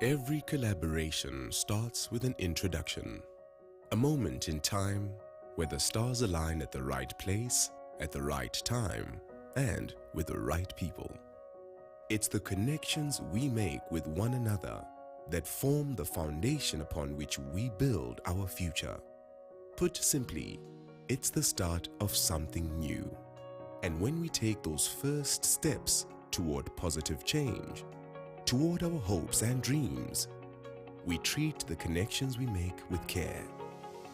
Every collaboration starts with an introduction, a moment in time where the stars align at the right place, at the right time, and with the right people. It's the connections we make with one another that form the foundation upon which we build our future. Put simply, it's the start of something new. And when we take those first steps toward positive change, toward our hopes and dreams, we treat the connections we make with care.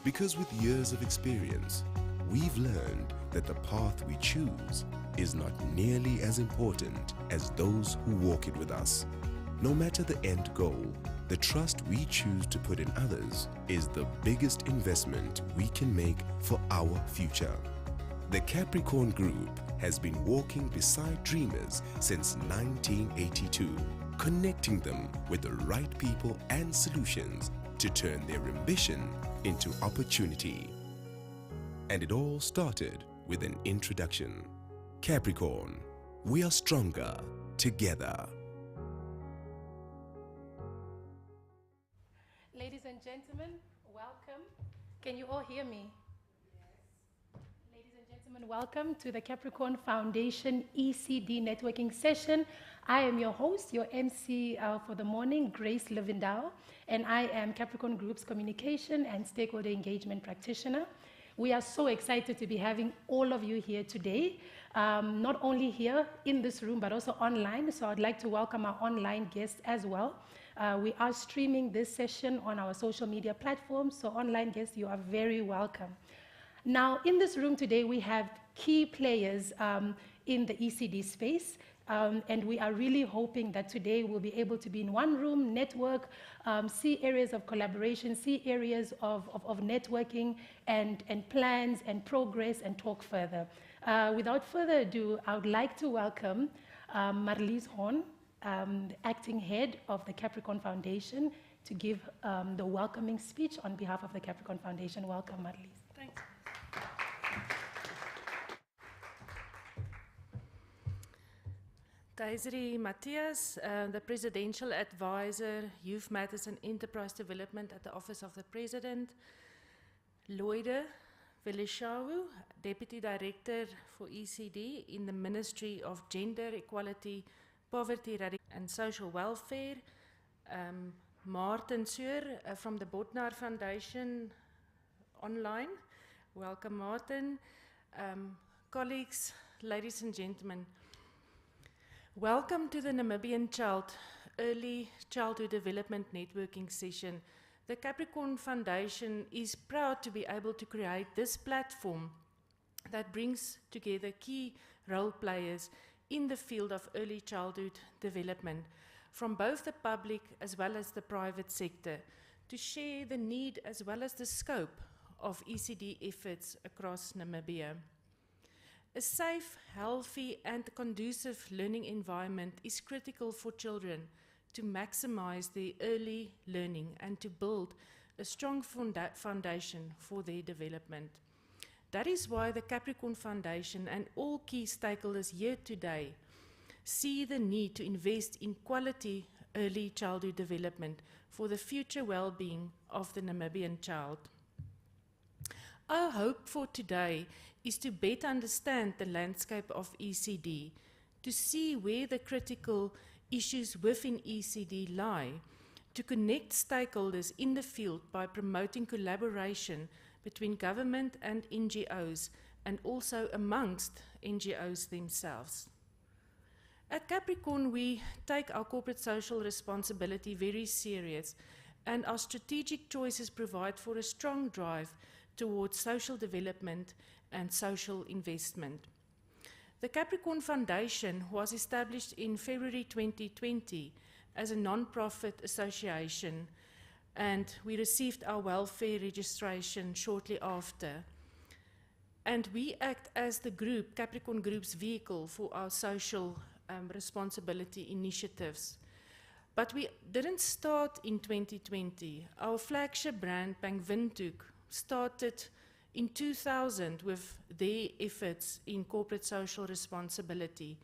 Because with years of experience, we've learned that the path we choose is not nearly as important as those who walk it with us. No matter the end goal, the trust we choose to put in others is the biggest investment we can make for our future. The Capricorn Group has been walking beside dreamers since 1982, connecting them with the right people and solutions to turn their ambition into opportunity. And it all started with an introduction. Capricorn, we are stronger together. Ladies and gentlemen, welcome. Can you all hear me? Ladies and gentlemen, welcome to the Capricorn Foundation ECD networking session. I am your host, your MC for the morning, Grace.Luvindao, and I am Capricorn Group's communication and stakeholder engagement practitioner. We are so excited to be having all of you here today, not only here in this room, but also online. So I'd like to welcome our online guests as well. We are streaming this session on our social media platforms, so online guests, you are very welcome. Now, in this room today, we have key players in the ECD space, and we are really hoping that today we'll be able to be in one room, network, see areas of collaboration, see areas of networking and plans and progress and talk further. Without further ado, I would like to welcome Marlies Horn, the acting head of the Capricorn Foundation, to give the welcoming speech on behalf of the Capricorn Foundation. Welcome, Marlies. Thanks. Desiree Matthias, the Presidential Advisor, Youth Matters and Enterprise Development at the Office of the President. Loide Velishawu, Deputy Director for ECD in the Ministry of Gender Equality, Poverty and Social Welfare. Martin Suur from the Botnar Foundation online. Welcome, Martin. Colleagues, ladies and gentlemen, welcome to the Namibian Child Early Childhood Development Networking Session. The Capricorn Foundation is proud to be able to create this platform that brings together key role players in the field of early childhood development from both the public as well as the private sector to share the need as well as the scope of ECD efforts across Namibia. A safe, healthy and conducive learning environment is critical for children to maximize their early learning and to build a strong foundation for their development. That is why the Capricorn Foundation and all key stakeholders here today see the need to invest in quality early childhood development for the future well-being of the Namibian child. Our hope for today is to better understand the landscape of ECD, to see where the critical issues within ECD lie, to connect stakeholders in the field by promoting collaboration between government and NGOs and also amongst NGOs themselves. At Capricorn, we take our corporate social responsibility very serious, and our strategic choices provide for a strong drive towards social development and social investment. The Capricorn Foundation was established in February 2020 as a non-profit association, and we received our welfare registration shortly after. And we act as the group, Capricorn Group's vehicle for our social responsibility initiatives. But we didn't start in 2020. Our flagship brand, Pangwindhoek, started in 2000 with their efforts in corporate social responsibility.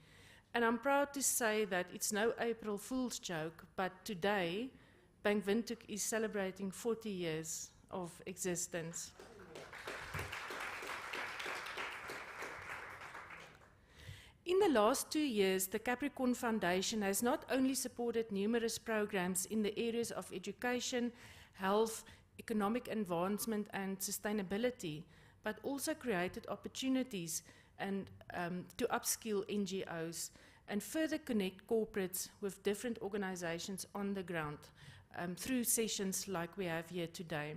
And I'm proud to say that it's no April Fool's joke, but today Bank Windhoek is celebrating 40 years of existence. In the last 2 years, the Capricorn Foundation has not only supported numerous programs in the areas of education, health, economic advancement and sustainability, but also created opportunities and to upskill NGOs and further connect corporates with different organizations on the ground through sessions like we have here today.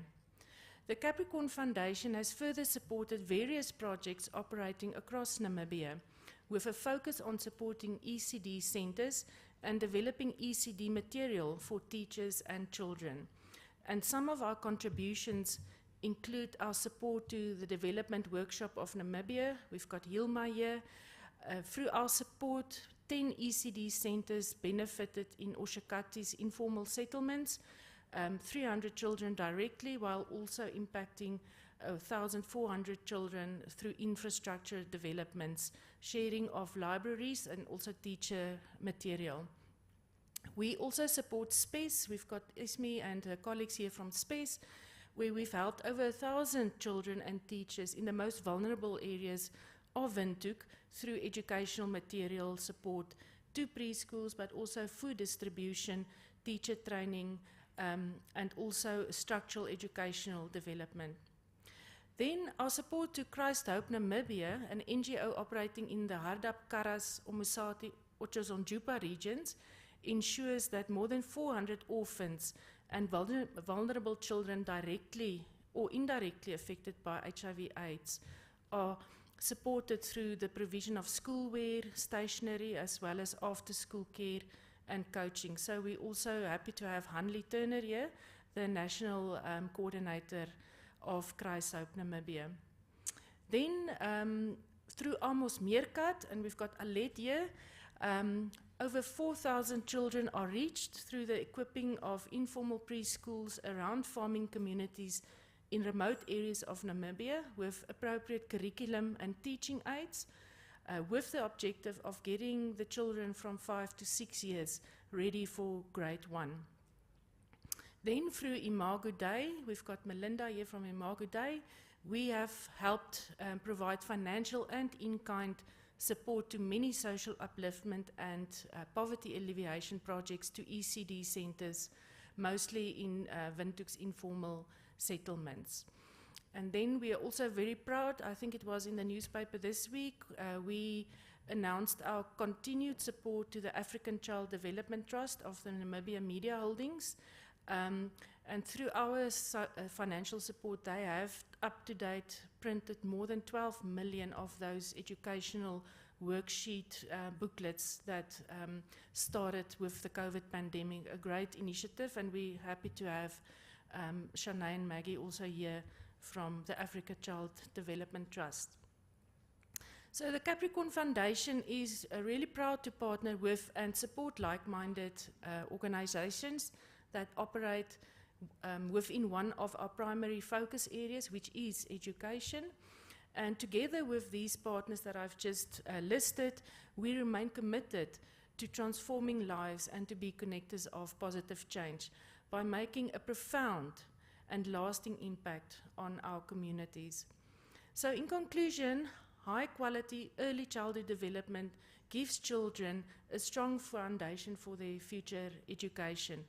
The Capricorn Foundation has further supported various projects operating across Namibia, with a focus on supporting ECD centers and developing ECD material for teachers and children. And some of our contributions include our support to the Development Workshop of Namibia. We've got Hilma here. Through our support, 10 ECD centers benefited in Oshakati's informal settlements, 300 children directly, while also impacting 1,400 children through infrastructure developments, sharing of libraries and also teacher material. We also support SPES. We've got Esme and her colleagues here from SPES, where we've helped over 1,000 children and teachers in the most vulnerable areas of Windhoek through educational material support to preschools, but also food distribution, teacher training, and also structural educational development. Then our support to Christ Hope Namibia, an NGO operating in the Hardap, Karas, Omusati, Otjozondjupa regions, ensures that more than 400 orphans and vulnerable children directly or indirectly affected by HIV/AIDS are supported through the provision of schoolwear, stationery, as well as after-school care and coaching. So we're also happy to have Hanley Turner here, the national coordinator of Christ Hope Namibia. Then through Amos Meerkat, and we've got Alet here, over 4,000 children are reached through the equipping of informal preschools around farming communities in remote areas of Namibia with appropriate curriculum and teaching aids, with the objective of getting the children from 5 to 6 years ready for grade 1. Then through Imago Dei, we've got Melinda here from Imago Dei, we have helped provide financial and in-kind support to many social upliftment and poverty alleviation projects to ECD centers, mostly in Windhoek's informal settlements. And then we are also very proud, I think it was in the newspaper this week, we announced our continued support to the African Child Development Trust of the Namibia Media Holdings. And through our financial support, they have up-to-date printed more than 12 million of those educational worksheet booklets that started with the COVID pandemic, a great initiative, and we're happy to have Shanae and Maggie also here from the Africa Child Development Trust. So the Capricorn Foundation is really proud to partner with and support like-minded organizations that operate within one of our primary focus areas, which is education. And together with these partners that I've just listed, we remain committed to transforming lives and to be connectors of positive change by making a profound and lasting impact on our communities. So in conclusion, high-quality early childhood development gives children a strong foundation for their future education.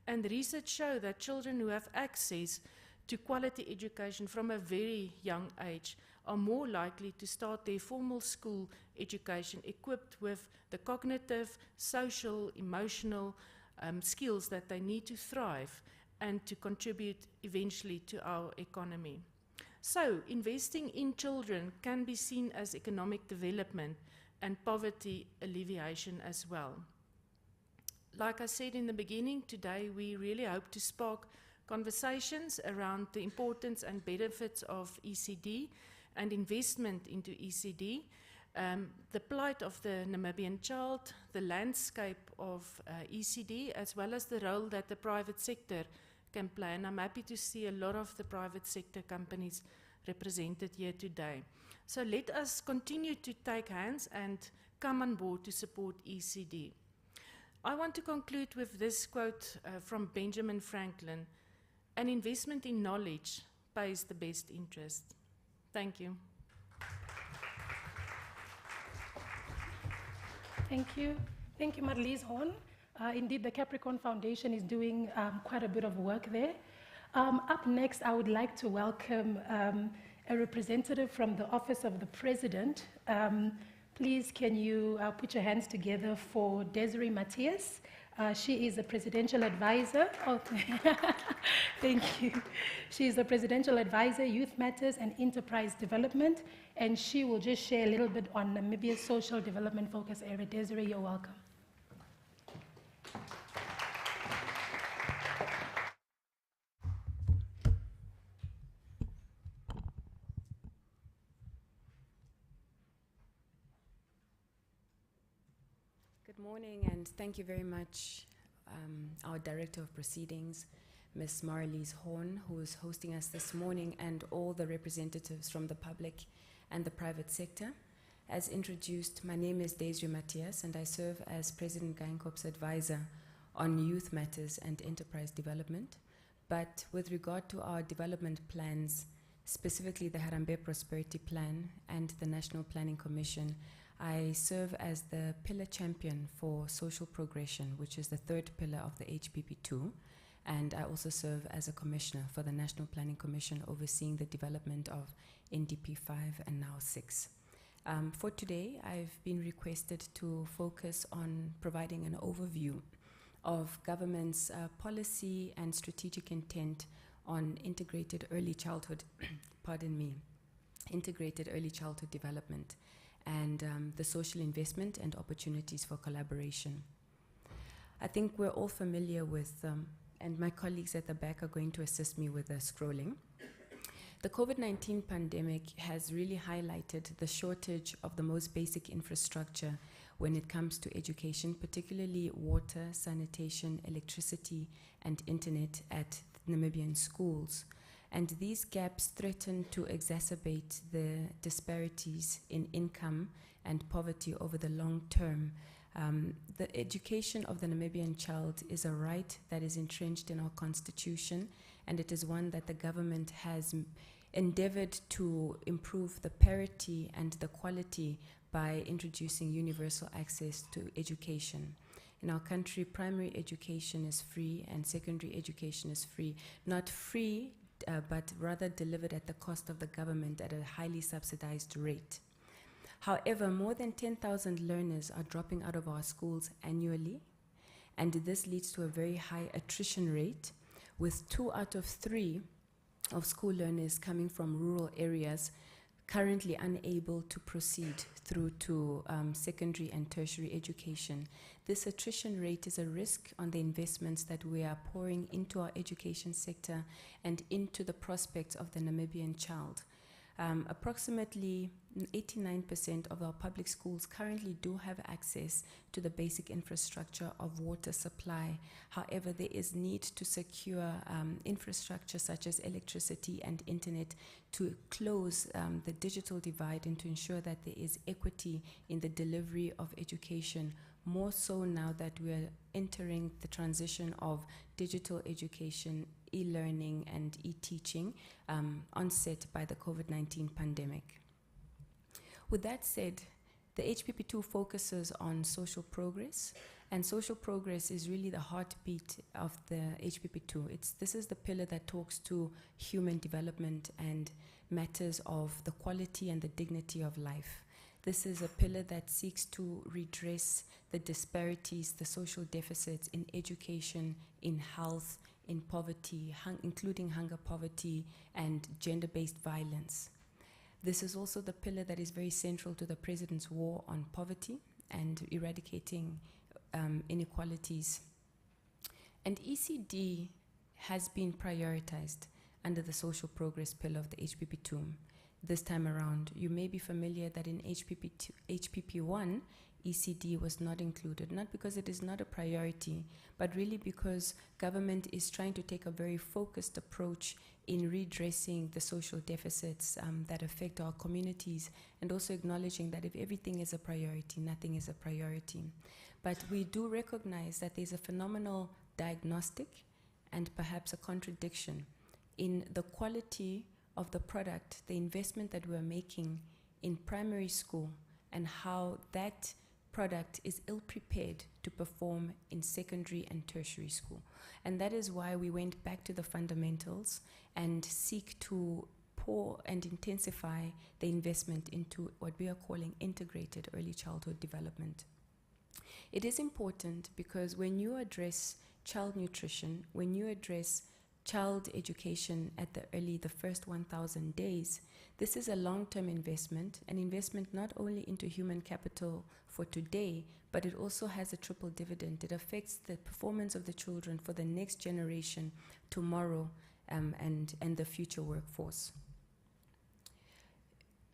And research shows that children who have access to quality education from a very young age are more likely to start their formal school education equipped with the cognitive, social, emotional skills that they need to thrive and to contribute eventually to our economy. So, investing in children can be seen as economic development and poverty alleviation as well. Like I said in the beginning, today we really hope to spark conversations around the importance and benefits of ECD and investment into ECD, the plight of the Namibian child, the landscape of ECD, as well as the role that the private sector can play. And I'm happy to see a lot of the private sector companies represented here today. So let us continue to take hands and come on board to support ECD. I want to conclude with this quote from Benjamin Franklin: "An investment in knowledge pays the best interest." Thank you. Thank you. Thank you, Marlies Horn. Indeed, the Capricorn Foundation is doing quite a bit of work there. Up next, I would like to welcome a representative from the Office of the President. Please, can you put your hands together for Desiree Matthias? She is a presidential advisor. Oh, thank you. She is the presidential advisor, Youth Matters and Enterprise Development, and she will just share a little bit on Namibia's social development focus area. Desiree, you're welcome. Good morning, and thank you very much, our Director of Proceedings, Ms. Marlies Horn, who is hosting us this morning, and all the representatives from the public and the private sector. As introduced, my name is Desiree Matthias, and I serve as President Geinkop's advisor on youth matters and enterprise development. But with regard to our development plans, specifically the Harambee Prosperity Plan and the National Planning Commission, I serve as the pillar champion for social progression, which is the third pillar of the HPP2, and I also serve as a commissioner for the National Planning Commission, overseeing the development of NDP 5 and now 6. For today, I've been requested to focus on providing an overview of government's policy and strategic intent on integrated early childhood, integrated early childhood development, and the social investment and opportunities for collaboration. I think we're all familiar with, and my colleagues at the back are going to assist me with the scrolling. The COVID-19 pandemic has really highlighted the shortage of the most basic infrastructure when it comes to education, particularly water, sanitation, electricity, and internet at Namibian schools. And these gaps threaten to exacerbate the disparities in income and poverty over the long term. The education of the Namibian child is a right that is entrenched in our constitution, and it is one that the government has endeavored to improve the parity and the quality by introducing universal access to education. In our country, primary education is free and secondary education is free. Not free, but rather delivered at the cost of the government at a highly subsidized rate. However, more than 10,000 learners are dropping out of our schools annually, and this leads to a very high attrition rate, with 2 out of 3 of school learners coming from rural areas currently unable to proceed through to secondary and tertiary education. This attrition rate is a risk on the investments that we are pouring into our education sector and into the prospects of the Namibian child. Approximately 89% of our public schools currently do have access to the basic infrastructure of water supply. However, there is need to secure infrastructure such as electricity and internet to close the digital divide and to ensure that there is equity in the delivery of education, more so now that we are entering the transition of digital education, e-learning and e-teaching onset by the COVID-19 pandemic. With that said, the HPP2 focuses on social progress, and social progress is really the heartbeat of the HPP2. This is the pillar that talks to human development and matters of the quality and the dignity of life. This is a pillar that seeks to redress the disparities, the social deficits in education, in health, in poverty, including hunger, poverty, and gender-based violence. This is also the pillar that is very central to the President's war on poverty and eradicating inequalities. And ECD has been prioritized under the social progress pillar of the HPP2. This time around, you may be familiar that in HPP1, ECD was not included, not because it is not a priority, but really because government is trying to take a very focused approach in redressing the social deficits that affect our communities, and also acknowledging that if everything is a priority, nothing is a priority. But we do recognize that there's a phenomenal diagnostic and perhaps a contradiction in the quality of the product, the investment that we're making in primary school, and how that product is ill-prepared to perform in secondary and tertiary school. And that is why we went back to the fundamentals and seek to pour and intensify the investment into what we are calling integrated early childhood development. It is important because when you address child nutrition, when you address child education at the first 1,000 days, this is a long-term investment, an investment not only into human capital for today, but it also has a triple dividend. It affects the performance of the children for the next generation, tomorrow, and the future workforce.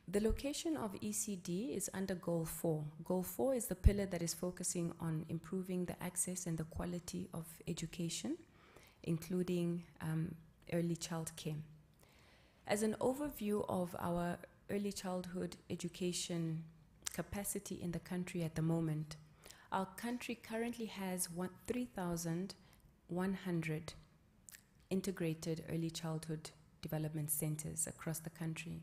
The location of ECD is under Goal 4. Goal 4 is the pillar that is focusing on improving the access and the quality of education, including early child care. As an overview of our early childhood education capacity in the country at the moment, our country currently has 3,100 integrated early childhood development centers across the country,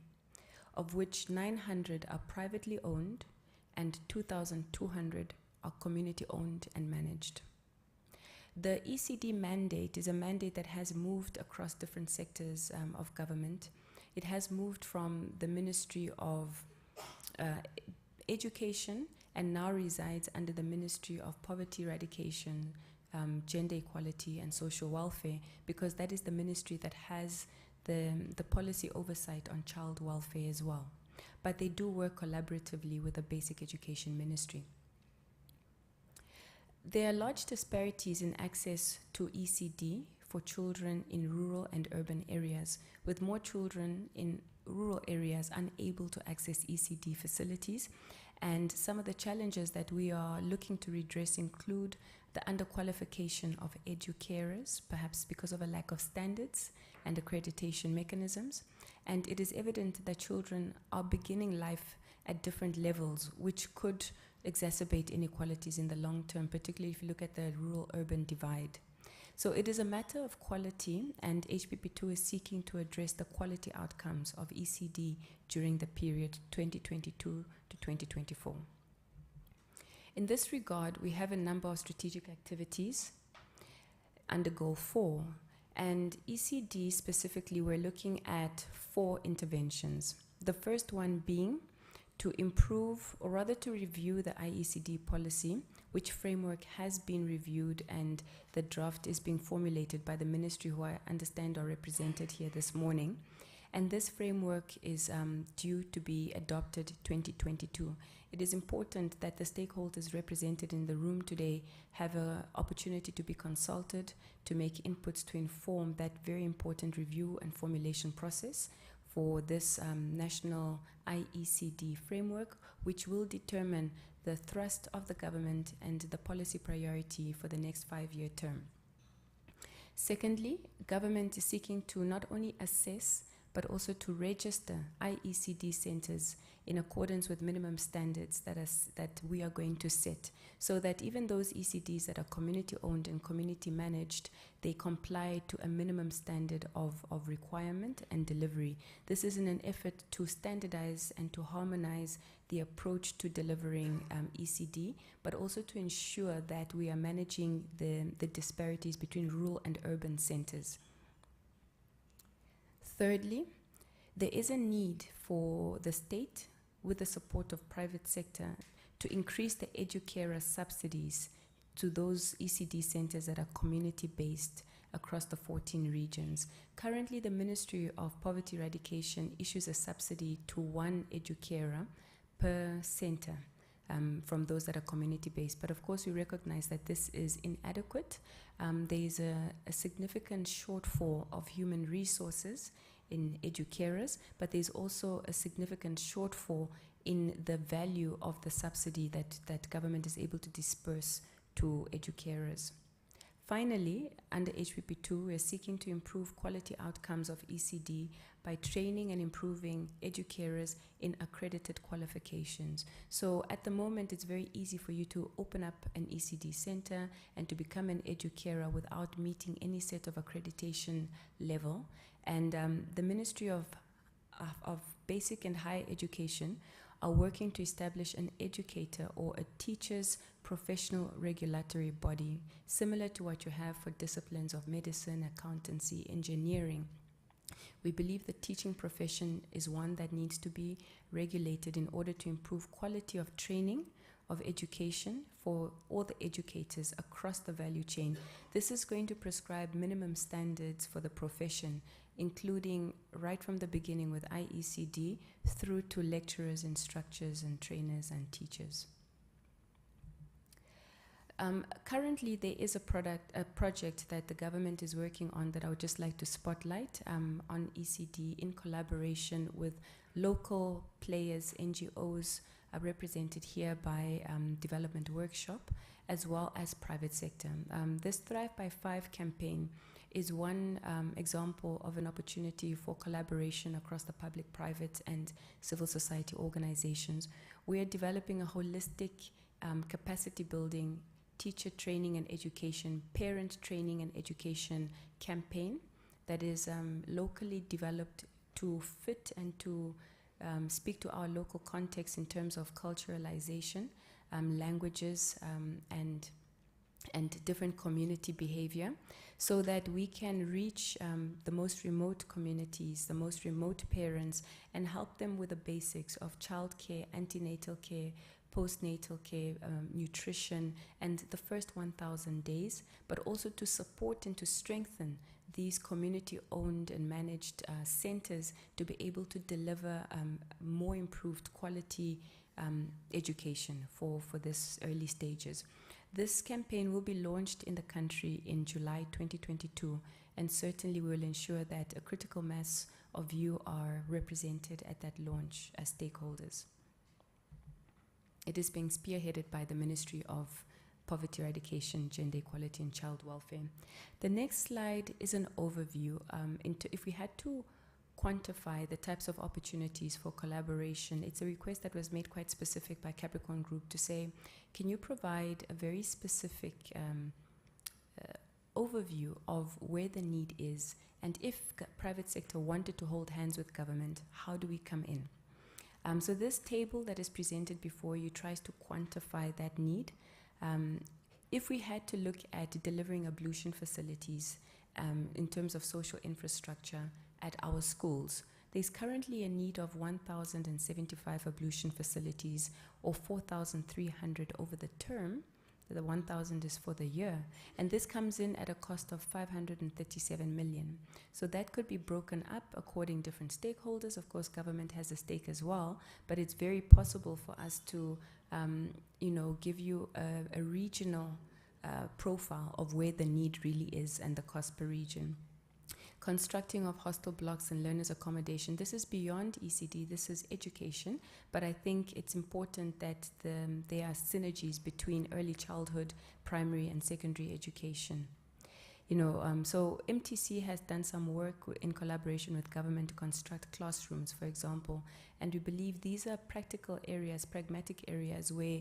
of which 900 are privately owned and 2,200 are community owned and managed. The ECD mandate is a mandate that has moved across different sectors of government. It has moved from the Ministry of Education and now resides under the Ministry of Poverty Eradication, Gender Equality and Social Welfare, because that is the ministry that has the policy oversight on child welfare as well. But they do work collaboratively with the Basic Education Ministry. There are large disparities in access to ECD for children in rural and urban areas, with more children in rural areas unable to access ECD facilities. And some of the challenges that we are looking to redress include the underqualification of educarers, perhaps because of a lack of standards and accreditation mechanisms. And it is evident that children are beginning life at different levels, which could exacerbate inequalities in the long term, particularly if you look at the rural-urban divide. So it is a matter of quality, and HPP2 is seeking to address the quality outcomes of ECD during the period 2022 to 2024. In this regard, we have a number of strategic activities under Goal 4, and ECD specifically, we're looking at 4 interventions. The first one being to improve, or rather to review, the IECD policy, which framework has been reviewed, and the draft is being formulated by the ministry, who I understand are represented here this morning. And this framework is due to be adopted 2022. It is important that the stakeholders represented in the room today have an opportunity to be consulted, to make inputs to inform that very important review and formulation process for this national IECD framework, which will determine the thrust of the government and the policy priority for the next 5-year term. Secondly, government is seeking to not only assess but also to register IECD centers in accordance with minimum standards that we are going to set, so that even those ECDs that are community owned and community managed, they comply to a minimum standard of requirement and delivery. This is in an effort to standardize and to harmonize the approach to delivering ECD, but also to ensure that we are managing the disparities between rural and urban centers. Thirdly, there is a need for the state, with the support of private sector, to increase the educarer subsidies to those ECD centers that are community-based across the 14 regions. Currently, the Ministry of Poverty Eradication issues a subsidy to 1 educarer per center from those that are community-based. But of course, we recognize that this is inadequate. There is a significant shortfall of human resources in educarers, but there's also a significant shortfall in the value of the subsidy that government is able to disperse to educarers. Finally, under HPP2, we are seeking to improve quality outcomes of ECD by training and improving educators in accredited qualifications. So at the moment, it's very easy for you to open up an ECD center and to become an educator without meeting any set of accreditation level. And the Ministry of Basic and Higher Education are working to establish an educator or a teacher's professional regulatory body, similar to what you have for disciplines of medicine, accountancy, engineering. We believe the teaching profession is one that needs to be regulated in order to improve quality of training, of education for all the educators across the value chain. This is going to prescribe minimum standards for the profession, including right from the beginning with IECD through to lecturers, instructors, and trainers and teachers. Currently, there is a project that the government is working on that I would just like to spotlight on ECD in collaboration with local players, NGOs represented here by Development Workshop, as well as private sector. This Thrive by 5 campaign is one example of an opportunity for collaboration across the public, private, and civil society organizations. We are developing a holistic capacity building, teacher training and education, parent training and education campaign that is locally developed to fit and to speak to our local context in terms of culturalization, languages, and different community behavior, so that we can reach the most remote communities, the most remote parents, and help them with the basics of childcare, antenatal care, postnatal care, nutrition, and the first 1,000 days, but also to support and to strengthen these community-owned and managed centers to be able to deliver more improved quality education for this early stages. This campaign will be launched in the country in July 2022, and certainly we will ensure that a critical mass of you are represented at that launch as stakeholders. It is being spearheaded by the Ministry of Poverty Eradication, Gender Equality and Child Welfare. The next slide is an overview. If we had to quantify the types of opportunities for collaboration, it's a request that was made quite specific by Capricorn Group to say, can you provide a very specific overview of where the need is, and if private sector wanted to hold hands with government, how do we come in? So this table that is presented before you tries to quantify that need. If we had to look at delivering ablution facilities in terms of social infrastructure at our schools, there's currently a need of 1,075 ablution facilities, or 4,300 over the term. The 1,000 is for the year, and this comes in at a cost of 537 million. So that could be broken up according to different stakeholders. Of course, government has a stake as well, but it's very possible for us to, give you a regional profile of where the need really is and the cost per region. Constructing of hostel blocks and learners accommodation. This is beyond ECD, this is education, but I think it's important that there are synergies between early childhood, primary and secondary education. So MTC has done some work in collaboration with government to construct classrooms, for example, and we believe these are practical areas, pragmatic areas where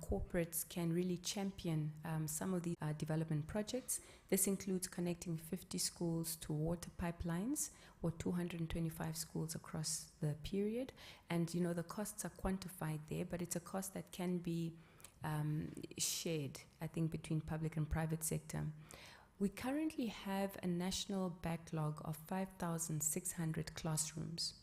corporates can really champion some of the development projects. This includes connecting 50 schools to water pipelines, or 225 schools across the period. And the costs are quantified there, but it's a cost that can be shared, I think, between public and private sector. We currently have a national backlog of 5,600 classrooms.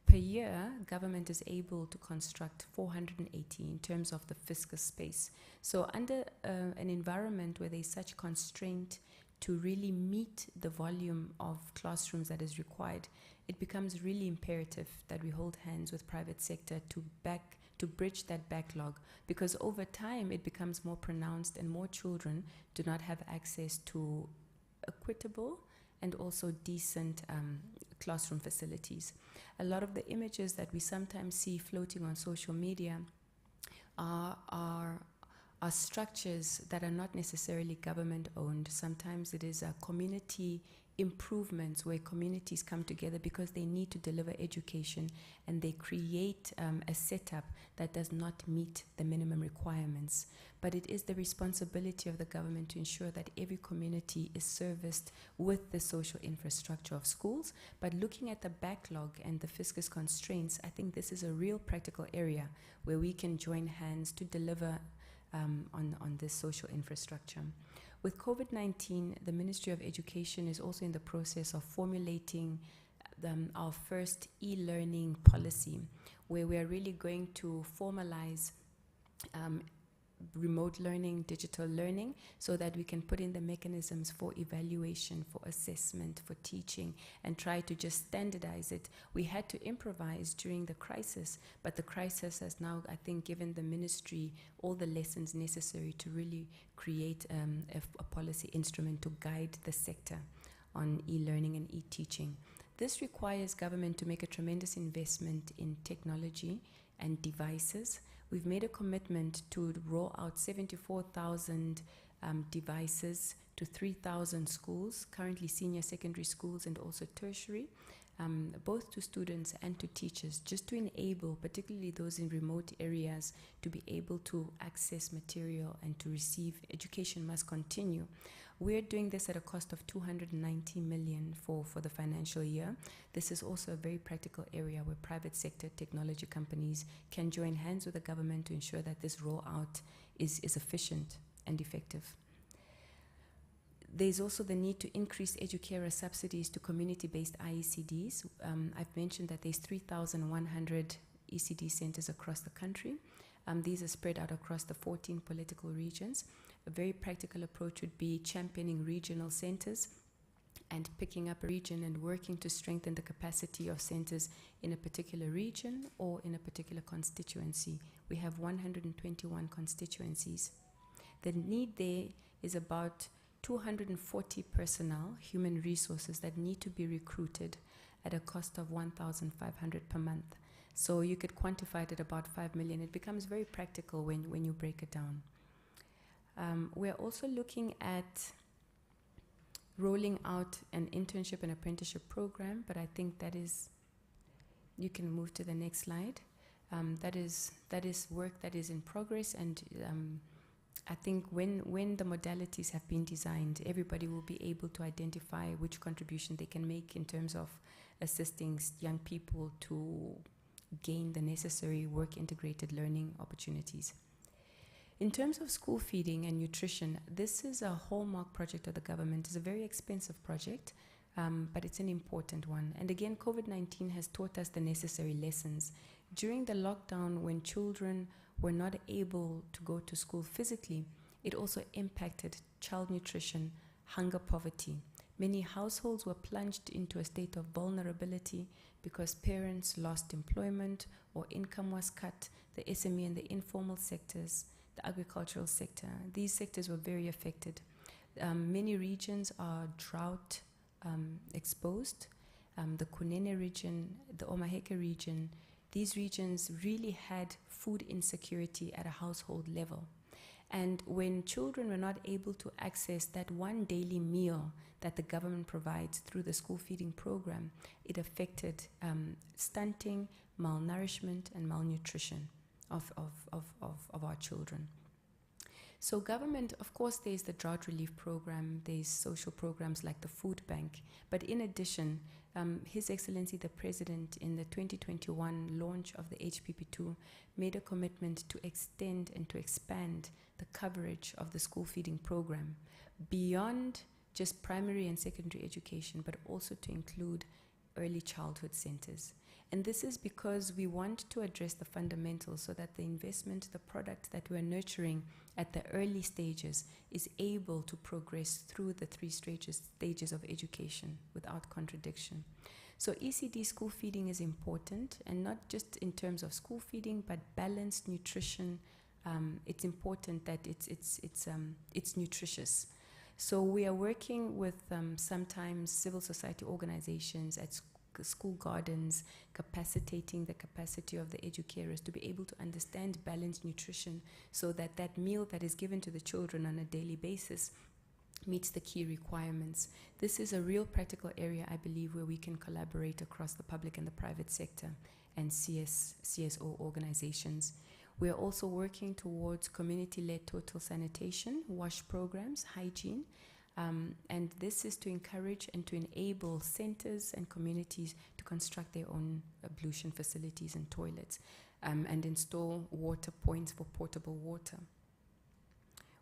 Per year, government is able to construct 480 in terms of the fiscal space. So under an environment where there's such constraint to really meet the volume of classrooms that is required, it becomes really imperative that we hold hands with private sector to bridge that backlog, because over time it becomes more pronounced and more children do not have access to equitable and also decent classroom facilities. A lot of the images that we sometimes see floating on social media are are structures that are not necessarily government owned. Sometimes it is a community improvements where communities come together because they need to deliver education, and they create a setup that does not meet the minimum requirements. But it is the responsibility of the government to ensure that every community is serviced with the social infrastructure of schools. But looking at the backlog and the fiscus constraints, I think this is a real practical area where we can join hands to deliver on this social infrastructure. With COVID-19, the Ministry of Education is also in the process of formulating our first e-learning policy, where we are really going to formalize remote learning, digital learning, so that we can put in the mechanisms for evaluation, for assessment, for teaching, and try to just standardize it. We had to improvise during the crisis, but the crisis has now, I think, given the ministry all the lessons necessary to really create a policy instrument to guide the sector on e-learning and e-teaching. This requires government to make a tremendous investment in technology and devices. We've made a commitment to roll out 74,000 devices to 3,000 schools, currently senior secondary schools and also tertiary, both to students and to teachers, just to enable particularly those in remote areas to be able to access material and to receive. Education must continue. We're doing this at a cost of 290 million for the financial year. This is also a very practical area where private sector technology companies can join hands with the government to ensure that this rollout is efficient and effective. There's also the need to increase educator subsidies to community-based IECDs. I've mentioned that there's 3,100 ECD centers across the country. These are spread out across the 14 political regions. A very practical approach would be championing regional centers and picking up a region and working to strengthen the capacity of centers in a particular region or in a particular constituency. We have 121 constituencies. The need there is about 240 personnel, human resources, that need to be recruited at a cost of 1,500 per month. So you could quantify it at about 5 million. It becomes very practical when you break it down. We're also looking at rolling out an internship and apprenticeship program, but I think that is, you can move to the next slide. That is work that is in progress, and I think when the modalities have been designed, everybody will be able to identify which contribution they can make in terms of assisting young people to gain the necessary work-integrated learning opportunities. In terms of school feeding and nutrition, this is a hallmark project of the government. It's a very expensive project, but it's an important one. And again, COVID-19 has taught us the necessary lessons. During the lockdown, when children were not able to go to school physically, it also impacted child nutrition, hunger, poverty. Many households were plunged into a state of vulnerability because parents lost employment or income was cut. The SME and the informal sectors, the agricultural sector, these sectors were very affected. Many regions are drought exposed. The Kunene region, the Omaheke region, these regions really had food insecurity at a household level. And when children were not able to access that one daily meal that the government provides through the school feeding program, it affected stunting, malnourishment, and malnutrition of our children. So government, of course, there's the drought relief program, there's social programs like the food bank, but in addition, His Excellency the President in the 2021 launch of the HPP2 made a commitment to extend and to expand the coverage of the school feeding program beyond just primary and secondary education, but also to include early childhood centers. And this is because we want to address the fundamentals so that the investment, the product that we're nurturing at the early stages is able to progress through the three stages of education without contradiction. So ECD school feeding is important, and not just in terms of school feeding, but balanced nutrition. It's important that it's nutritious. So we are working with sometimes civil society organizations at school gardens, capacitating the capacity of the educators to be able to understand balanced nutrition so that that meal that is given to the children on a daily basis meets the key requirements. This is a real practical area, I believe, where we can collaborate across the public and the private sector and CSO organizations. We are also working towards community-led total sanitation, WASH programs, hygiene, and this is to encourage and to enable centers and communities to construct their own ablution facilities and toilets, and install water points for portable water.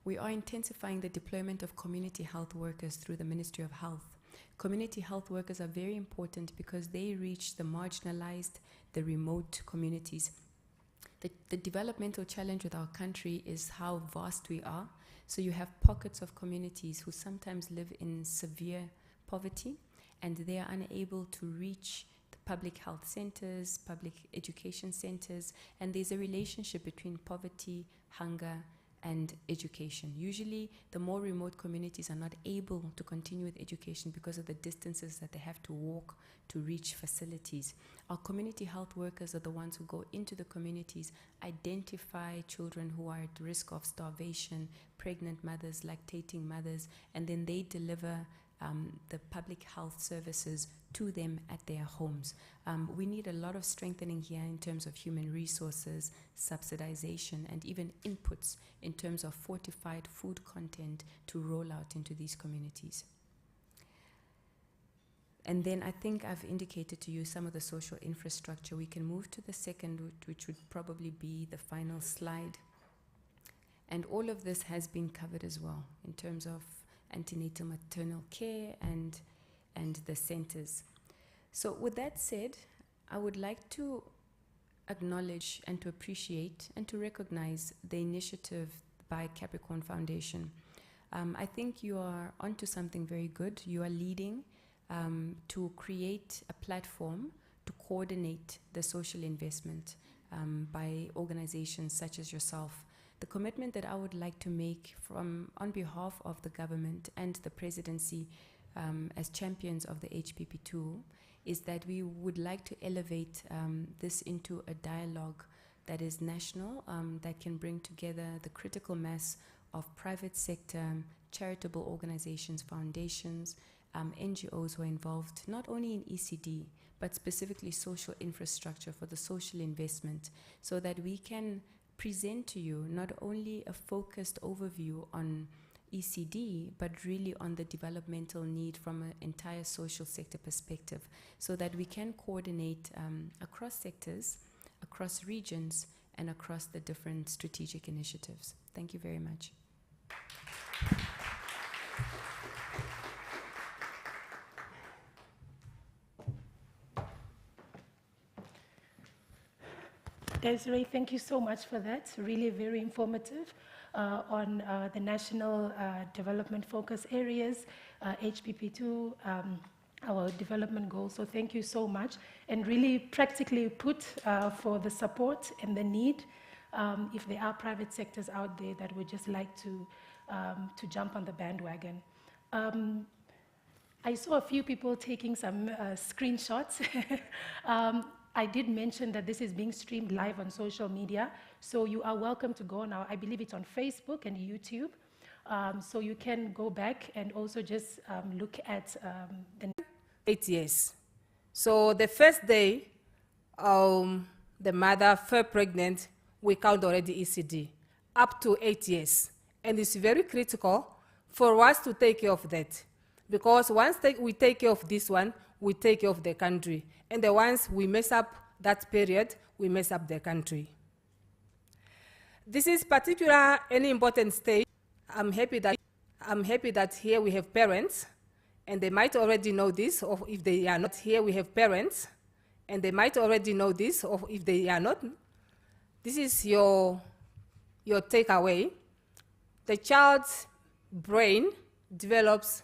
We are intensifying the deployment of community health workers through the Ministry of Health. Community health workers are very important because they reach the marginalized, the remote communities. The developmental challenge with our country is how vast we are. So you have pockets of communities who sometimes live in severe poverty, and they are unable to reach the public health centers, public education centers, and there's a relationship between poverty, hunger, and education. Usually, the more remote communities are not able to continue with education because of the distances that they have to walk to reach facilities. Our community health workers are the ones who go into the communities, identify children who are at risk of starvation, pregnant mothers, lactating mothers, and then they deliver the public health services to them at their homes. We need a lot of strengthening here in terms of human resources, subsidization, and even inputs in terms of fortified food content to roll out into these communities. And then I think I've indicated to you some of the social infrastructure. We can move to the second, which would probably be the final slide. And all of this has been covered as well in terms of antenatal maternal care and the centers. So with that said, I would like to acknowledge and to appreciate and to recognize the initiative by Capricorn Foundation. I think you are onto something very good. You are leading to create a platform to coordinate the social investment by organizations such as yourself. The commitment that I would like to make on behalf of the government and the presidency as champions of the HPP2 is that we would like to elevate this into a dialogue that is national, that can bring together the critical mass of private sector, charitable organizations, foundations, NGOs who are involved not only in ECD, but specifically social infrastructure for the social investment, so that we can present to you not only a focused overview on ECD, but really on the developmental need from an entire social sector perspective, so that we can coordinate across sectors, across regions, and across the different strategic initiatives. Thank you very much. Desiree, thank you so much for that. Really very informative on the national development focus areas, HPP2, our development goals. So thank you so much. And really practically put for the support and the need, if there are private sectors out there that would just like to jump on the bandwagon. I saw a few people taking some screenshots. I did mention that this is being streamed live on social media, so you are welcome to go now. I believe it's on Facebook and YouTube, so you can go back and also just look at the 8 years. So the first day the mother fell pregnant, we count already ECD, up to 8 years. And it's very critical for us to take care of that, because once we take care of this one, we take care of the country. And the ones we mess up that period, we mess up the country. This is particular an important stage. I'm happy that here we have parents, and they might already know this, or if they are not here, we have parents, and they might already know this, or if they are not. This is your takeaway. The child's brain develops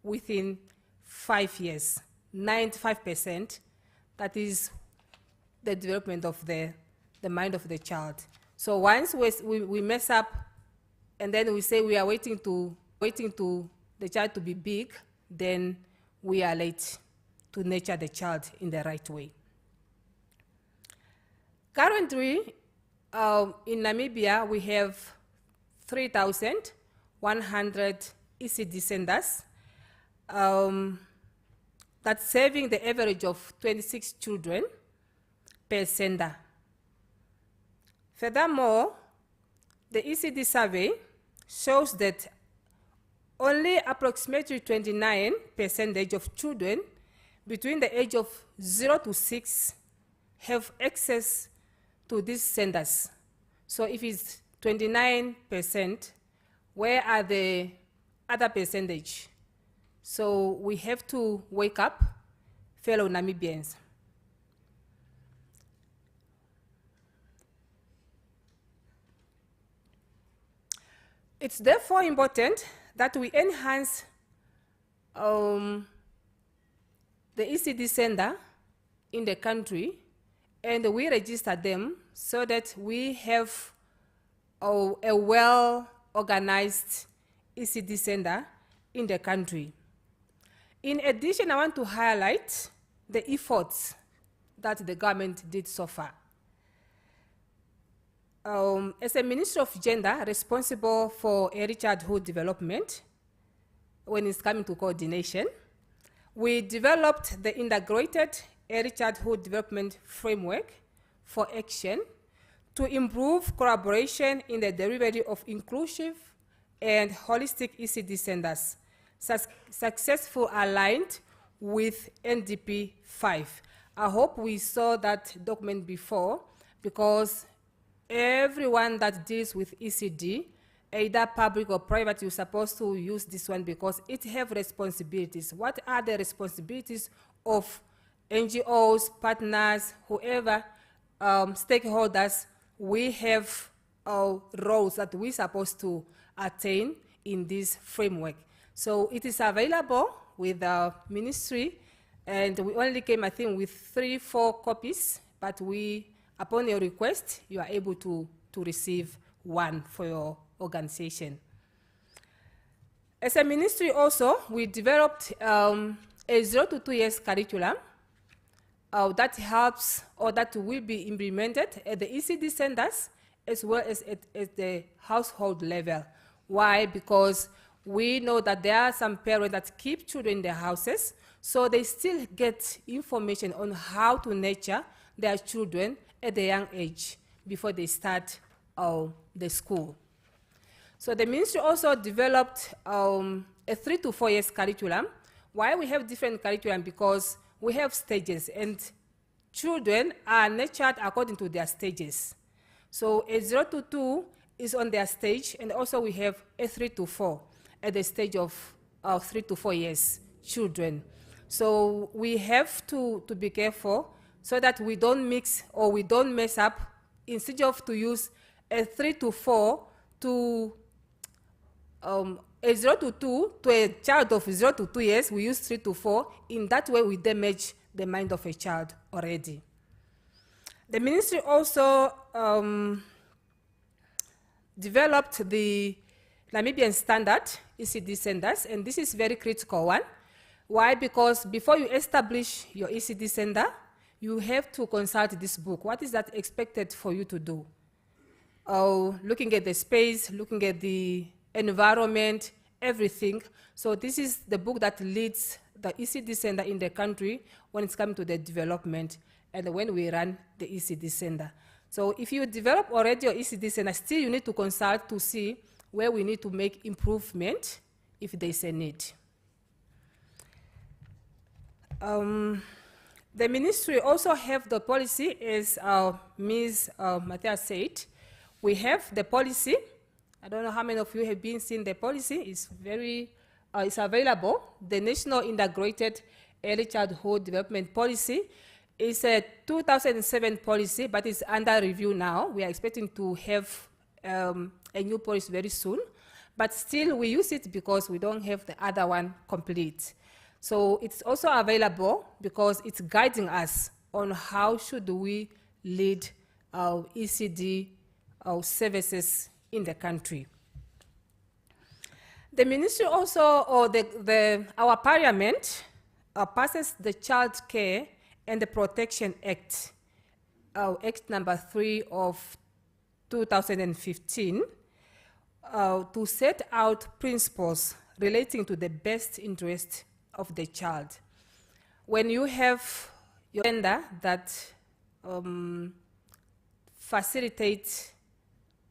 within 5 years, 95%. That is the development of the mind of the child. So once we mess up, and then we say we are waiting to the child to be big, then we are late. to nurture the child in the right way. Currently, in Namibia, we have 3,100 ECD centers that's serving the average of 26 children per center. Furthermore, the ECD survey shows that only approximately 29% of children between the age of 0 to 6 have access to these centers. So if it's 29%, where are the other percentage? So we have to wake up, fellow Namibians. It's therefore important that we enhance the ECD center in the country, and we register them so that we have a well-organized ECD center in the country. In addition, I want to highlight the efforts that the government did so far. As a Minister of Gender responsible for early childhood development, when it's coming to coordination, we developed the integrated early childhood development framework for action to improve collaboration in the delivery of inclusive and holistic ECD centers, successfully aligned with NDP 5. I hope we saw that document before, because everyone that deals with ECD, either public or private, you're supposed to use this one because it has responsibilities. What are the responsibilities of NGOs, partners, whoever, stakeholders? We have roles that we're supposed to attain in this framework. So it is available with the ministry, and we only came, I think, with 3-4 copies, but upon your request, you are able to receive one for your organization. As a ministry also, we developed a 0 to 2 years curriculum that helps, or that will be implemented at the ECD centers as well as at the household level. Why? Because we know that there are some parents that keep children in their houses, so they still get information on how to nurture their children at a young age before they start the school. So the ministry also developed a 3 to 4 years curriculum. Why we have different curriculum? Because we have stages, and children are nurtured according to their stages. So a 0 to 2 is on their stage, and also we have a 3 to 4 at the stage of 3 to 4 years children. So we have to be careful so that we don't mix or we don't mess up. Instead of to use a 3 to 4 to a 0 to 2 to a child of 0 to 2 years, we use 3 to 4. In that way, we damage the mind of a child already. The ministry also developed the Namibian standard ECD centers, and this is a very critical one. Why? Because before you establish your ECD center, you have to consult this book. What is that expected for you to do? Looking at the space, looking at the environment, everything. So this is the book that leads the ECD center in the country when it's coming to the development and when we run the ECD center. So if you develop already your ECD center, still you need to consult to see where we need to make improvement if there's a need. The ministry also have the policy, as Ms. Matthias said. We have the policy. I don't know how many of you have been seeing the policy. It's it's available. The National Integrated Early Childhood Development Policy is a 2007 policy, but it's under review now. We are expecting to have a new policy very soon, but still we use it because we don't have the other one complete. So it's also available because it's guiding us on how should we lead our ECD services in the country. The ministry also, or our parliament, passes the Child Care and the Protection Act, Act number 3 of 2015, to set out principles relating to the best interest of the child. When you have your gender that facilitates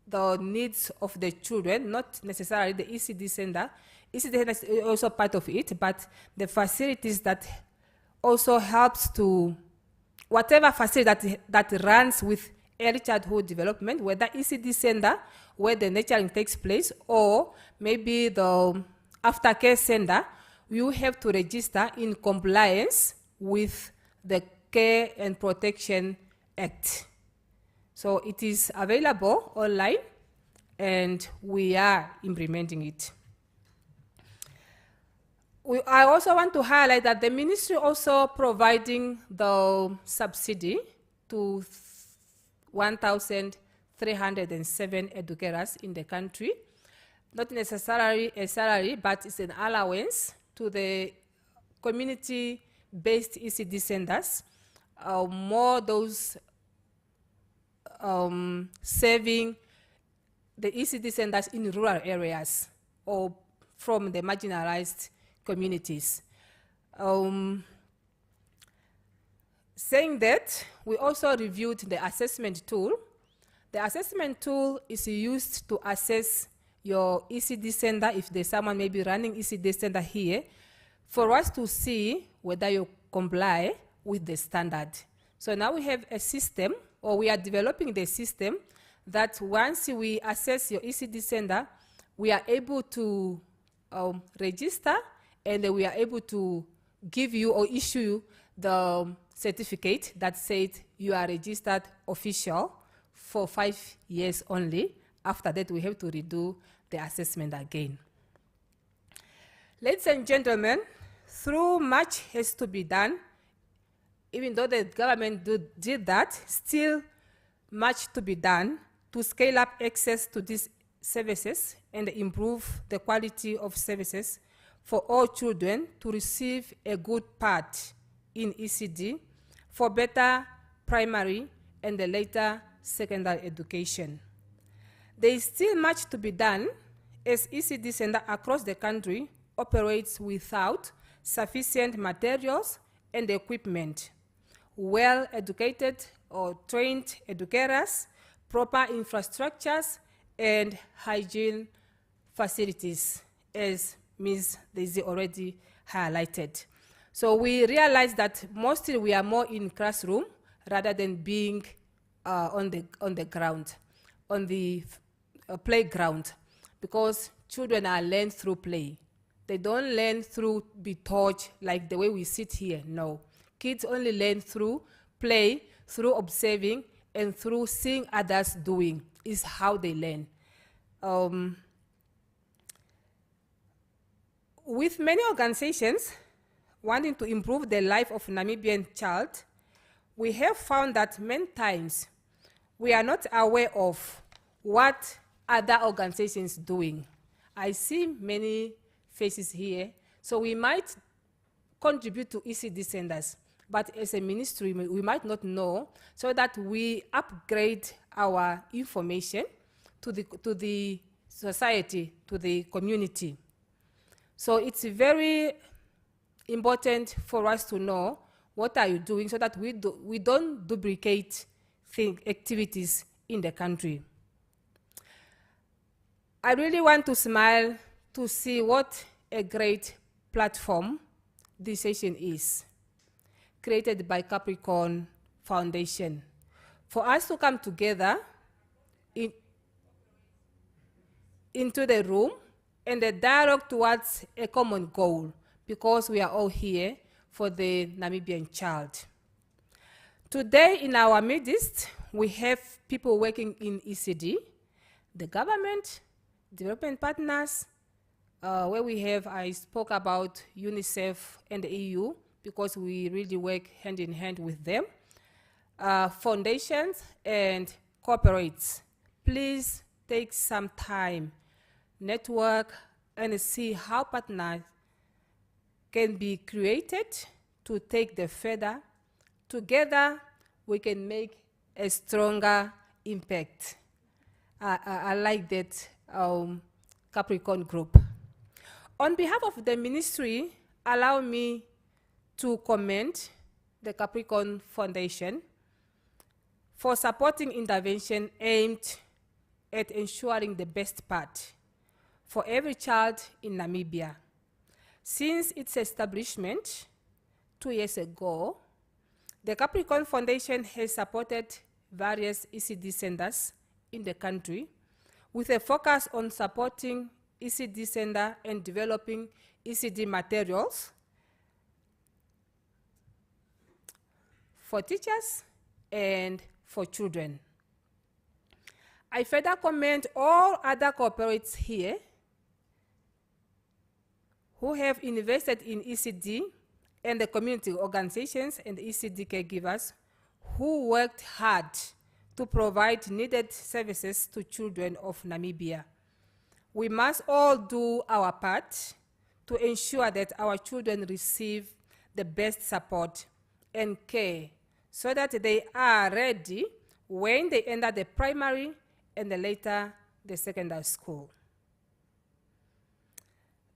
the needs of the children, not necessarily the ECD center. ECD center is also part of it, but the facilities that also helps to whatever facility that runs with early childhood development, whether ECD center, where the nurturing takes place, or maybe the aftercare center, you have to register in compliance with the Care and Protection Act. So it is available online, and we are implementing it. I also want to highlight that the ministry also providing the subsidy to 1,307 educators in the country. Not necessarily a salary, but it's an allowance to the community-based ECD centers, more those serving the ECD centers in rural areas or from the marginalized communities. Saying that, we also reviewed the assessment tool. The assessment tool is used to assess your ECD center, if there's someone maybe running ECD center here, for us to see whether you comply with the standard. So now we have a system, or we are developing the system, that once we assess your ECD center, we are able to register, and we are able to give you or issue you the certificate that says you are registered official for 5 years only. After that, we have to redo the assessment again. Ladies and gentlemen, through much has to be done. Even though the government did that, still much to be done to scale up access to these services and improve the quality of services for all children to receive a good part in ECD for better primary and the later secondary education. There is still much to be done, as ECD center across the country operates without sufficient materials and equipment, well-educated or trained educators, proper infrastructures, and hygiene facilities, as Ms. Daisy already highlighted. So we realized that mostly we are more in classroom rather than being on the ground, on the playground, because children are learned through play. They don't learn through be taught like the way we sit here, no. Kids only learn through play, through observing, and through seeing others doing is how they learn. With many organizations wanting to improve the life of Namibian child, we have found that many times we are not aware of what other organizations doing. I see many faces here, so we might contribute to ECD centers, but as a ministry, we might not know, so that we upgrade our information to the society, to the community. So it's very important for us to know what are you doing, so that we don't duplicate activities in the country. I really want to smile to see what a great platform this session is, created by Capricorn Foundation. For us to come together into the room and a dialogue towards a common goal, because we are all here for the Namibian child. Today in our midst, we have people working in ECD, the government, development partners, where we have, I spoke about UNICEF and the EU, because we really work hand in hand with them, foundations and corporates. Please take some time, network, and see how partners can be created to take the further. Together, we can make a stronger impact. I like that Capricorn group. On behalf of the ministry, allow me to commend the Capricorn Foundation for supporting intervention aimed at ensuring the best part for every child in Namibia. Since its establishment 2 years ago, the Capricorn Foundation has supported various ECD centers in the country with a focus on supporting ECD center and developing ECD materials for teachers and for children. I further commend all other corporates here who have invested in ECD and the community organizations and ECD caregivers who worked hard to provide needed services to children of Namibia. We must all do our part to ensure that our children receive the best support and care so that they are ready when they enter the primary and later the secondary school.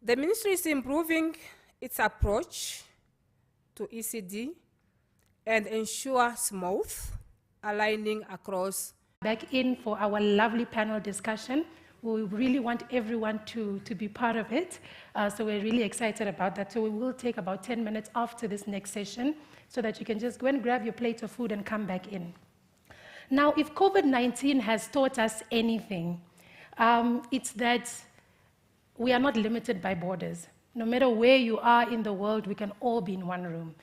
The ministry is improving its approach to ECD and ensure smooth aligning across. Back in for our lovely panel discussion. We really want everyone to be part of it. So we're really excited about that. So we will take about 10 minutes after this next session so that you can just go and grab your plate of food and come back in. Now, if COVID-19 has taught us anything, it's that we are not limited by borders. No matter where you are in the world, we can all be in one room.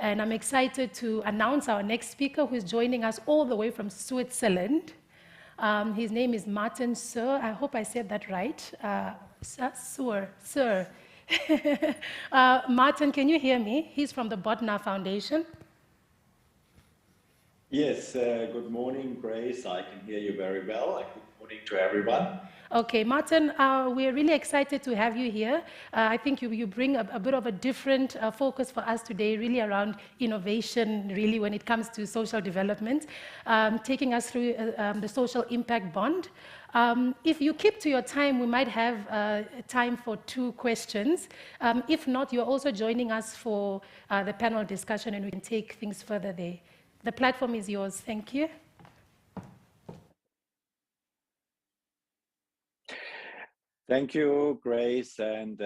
And I'm excited to announce our next speaker who is joining us all the way from Switzerland. His name is Martin Sir. I hope I said that right. Sir. Martin, can you hear me? He's from the Botna Foundation. Yes, good morning, Grace. I can hear you very well. Good morning to everyone. Okay, Martin, we're really excited to have you here. I think you bring a bit of a different focus for us today, really around innovation, really when it comes to social development, taking us through the social impact bond. If you keep to your time, we might have time for 2 questions. If not, you're also joining us for the panel discussion and we can take things further there. The platform is yours. Thank you. Thank you, Grace, and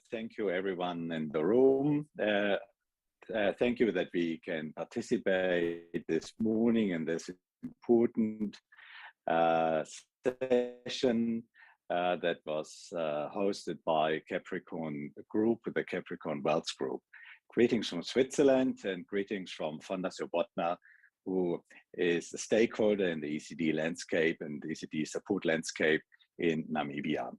thank you everyone in the room. Thank you that we can participate this morning in this important session that was hosted by Capricorn Group, the Capricorn Wealth Group. Greetings from Switzerland and greetings from Fondation Botna, who is a stakeholder in the ECD landscape and the ECD support landscape in Namibia.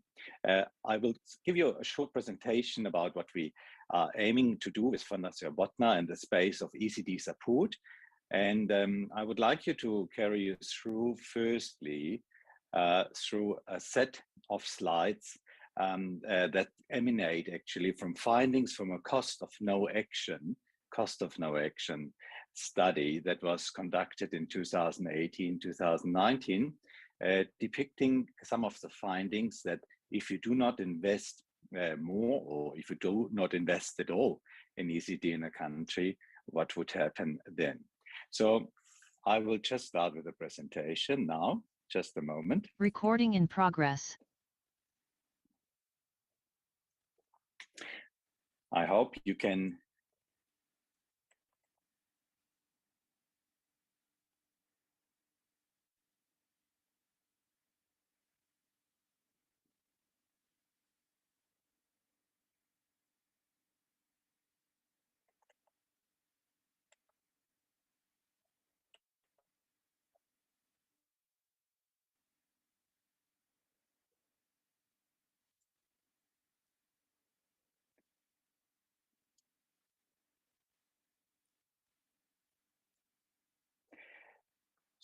I will give you a short presentation about what we are aiming to do with Fondation Botna in the space of ECD support. And I would like you to carry you through, firstly, through a set of slides that emanate actually from findings from a cost of no action study that was conducted in 2018-2019, depicting some of the findings that if you do not invest more, or if you do not invest at all in ECD in a country, what would happen then? So I will just start with the presentation now, just a moment. Recording in progress. I hope you can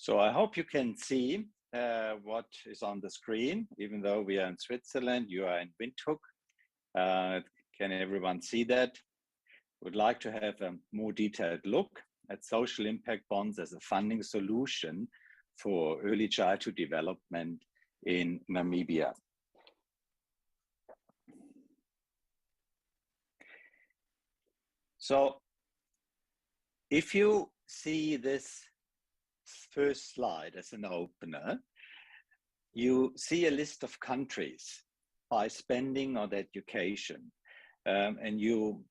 So I hope you can see what is on the screen, even though we are in Switzerland, you are in Windhoek. Can everyone see that? would like to have a more detailed look at social impact bonds as a funding solution for early childhood development in Namibia. So if you see this first slide as an opener, you see a list of countries by spending on education. And you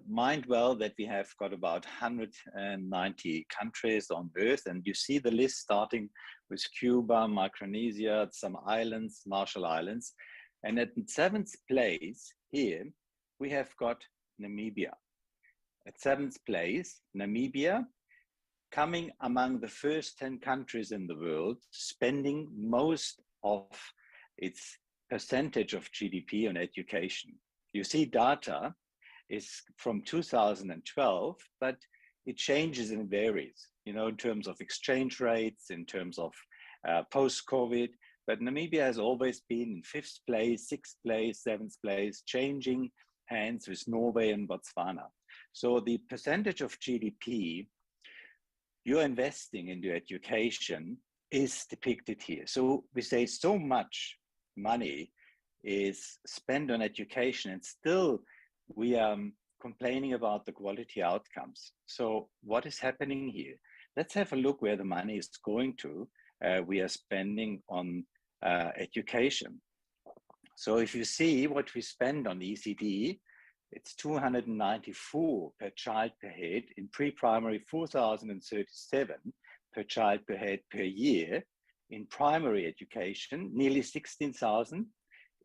mind well that we have got about 190 countries on Earth, and you see the list starting with Cuba, Micronesia, some islands, Marshall Islands. And at the 7th place here, we have got Namibia. At 7th place, Namibia, coming among the first 10 countries in the world, spending most of its percentage of GDP on education. You see data is from 2012, but it changes and varies, you know, in terms of exchange rates, in terms of post-COVID. But Namibia has always been in 5th place, 6th place, 7th place, changing hands with Norway and Botswana. So the percentage of GDP you're investing into education is depicted here. So we say so much money is spent on education, and still we are complaining about the quality outcomes. So what is happening here? Let's have a look where the money is going to. We are spending on education. So if you see what we spend on ECD, it's 294 per child per head, in pre-primary 4,037 per child per head per year, in primary education nearly 16,000,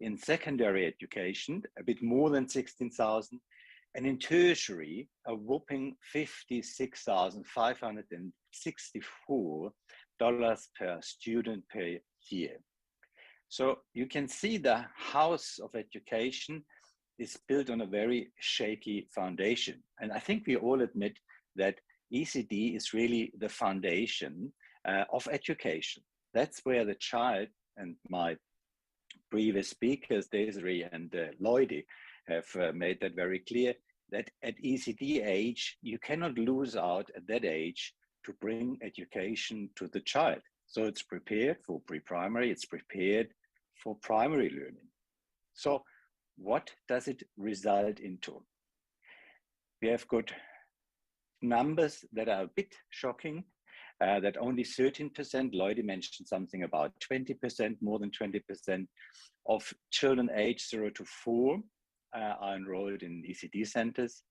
in secondary education a bit more than 16,000, and in tertiary a whopping $56,564 per student per year. So you can see the house of education is built on a very shaky foundation. And I think we all admit that ECD is really the foundation of education. That's where the child, and my previous speakers, Desiree and Lloydie, have made that very clear, that at ECD age, you cannot lose out at that age to bring education to the child. So it's prepared for pre-primary, it's prepared for primary learning. So what does it result into? We have got numbers that are a bit shocking, that only 13%, Lloydie mentioned something about 20%, more than 20% of children aged 0 to 4 are enrolled in ECD centers.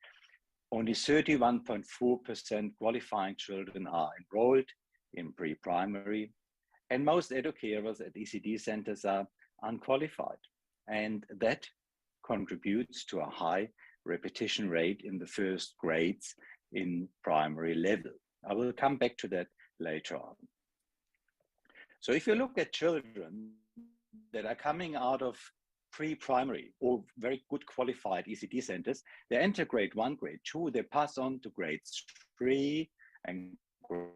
Only 31.4% qualifying children are enrolled in pre-primary, and most educators at ECD centers are unqualified. And that contributes to a high repetition rate in the first grades in primary level. I will come back to that later on. So if you look at children that are coming out of pre-primary or very good qualified ECD centers, they enter grade 1, grade 2, they pass on to grades 3 and grade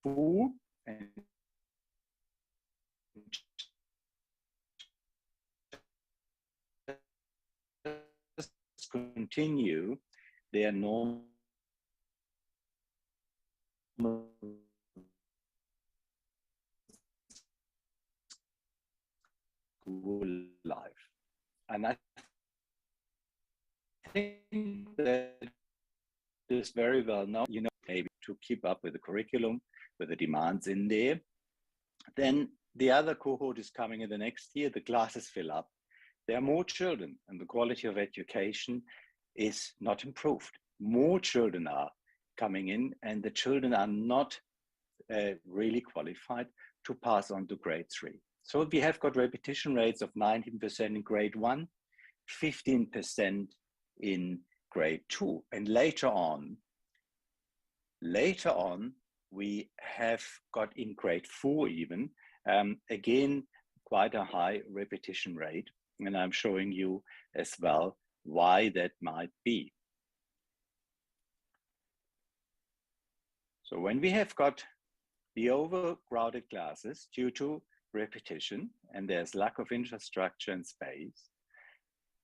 4, and continue their normal school life. And I think that is very well known, you know, maybe to keep up with the curriculum, with the demands in there. Then the other cohort is coming in the next year, the classes fill up. There are more children, and the quality of education is not improved. More children are coming in, and the children are not really qualified to pass on to grade 3. So we have got repetition rates of 19% in grade 1, 15% in grade 2. And later on, we have got in grade 4 even, again, quite a high repetition rate. And I'm showing you as well why that might be. So when we have got the overcrowded classes due to repetition, and there's lack of infrastructure and space,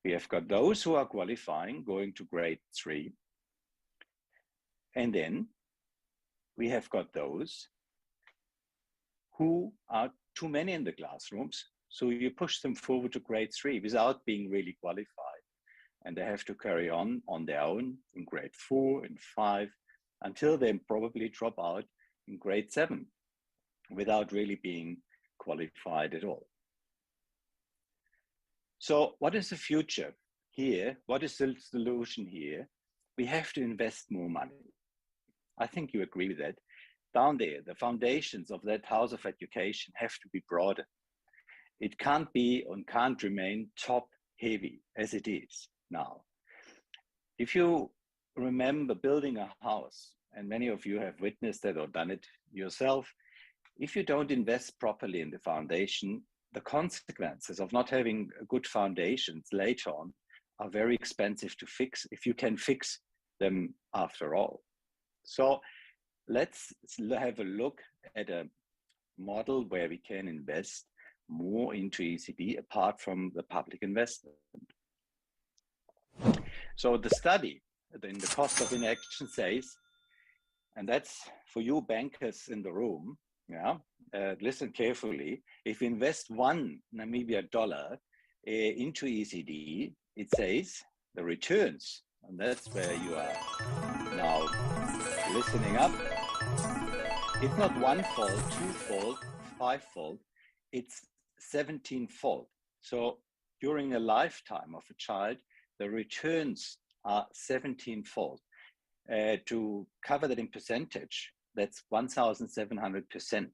We have got those who are qualifying, going to grade 3. And then we have got those who are too many in the classrooms. So you push them forward to grade 3 without being really qualified. And they have to carry on their own in grade 4 and 5 until they probably drop out in grade 7 without really being qualified at all. So what is the future here? What is the solution here? We have to invest more money. I think you agree with that. Down there, the foundations of that house of education have to be broadened. It can't be and can't remain top heavy as it is now. If you remember building a house, and many of you have witnessed that or done it yourself, if you don't invest properly in the foundation, the consequences of not having good foundations later on are very expensive to fix if you can fix them after all. So let's have a look at a model where we can invest more into ECD apart from the public investment. So the study in the cost of inaction says, and that's for you bankers in the room, listen carefully. If you invest $1 Namibia into ECD, it says the returns, and that's where you are now listening up. It's not one-fold, two-fold, five-fold, it's 17-fold. So during a lifetime of a child, the returns are 17-fold. To cover that in percentage, that's 1,700%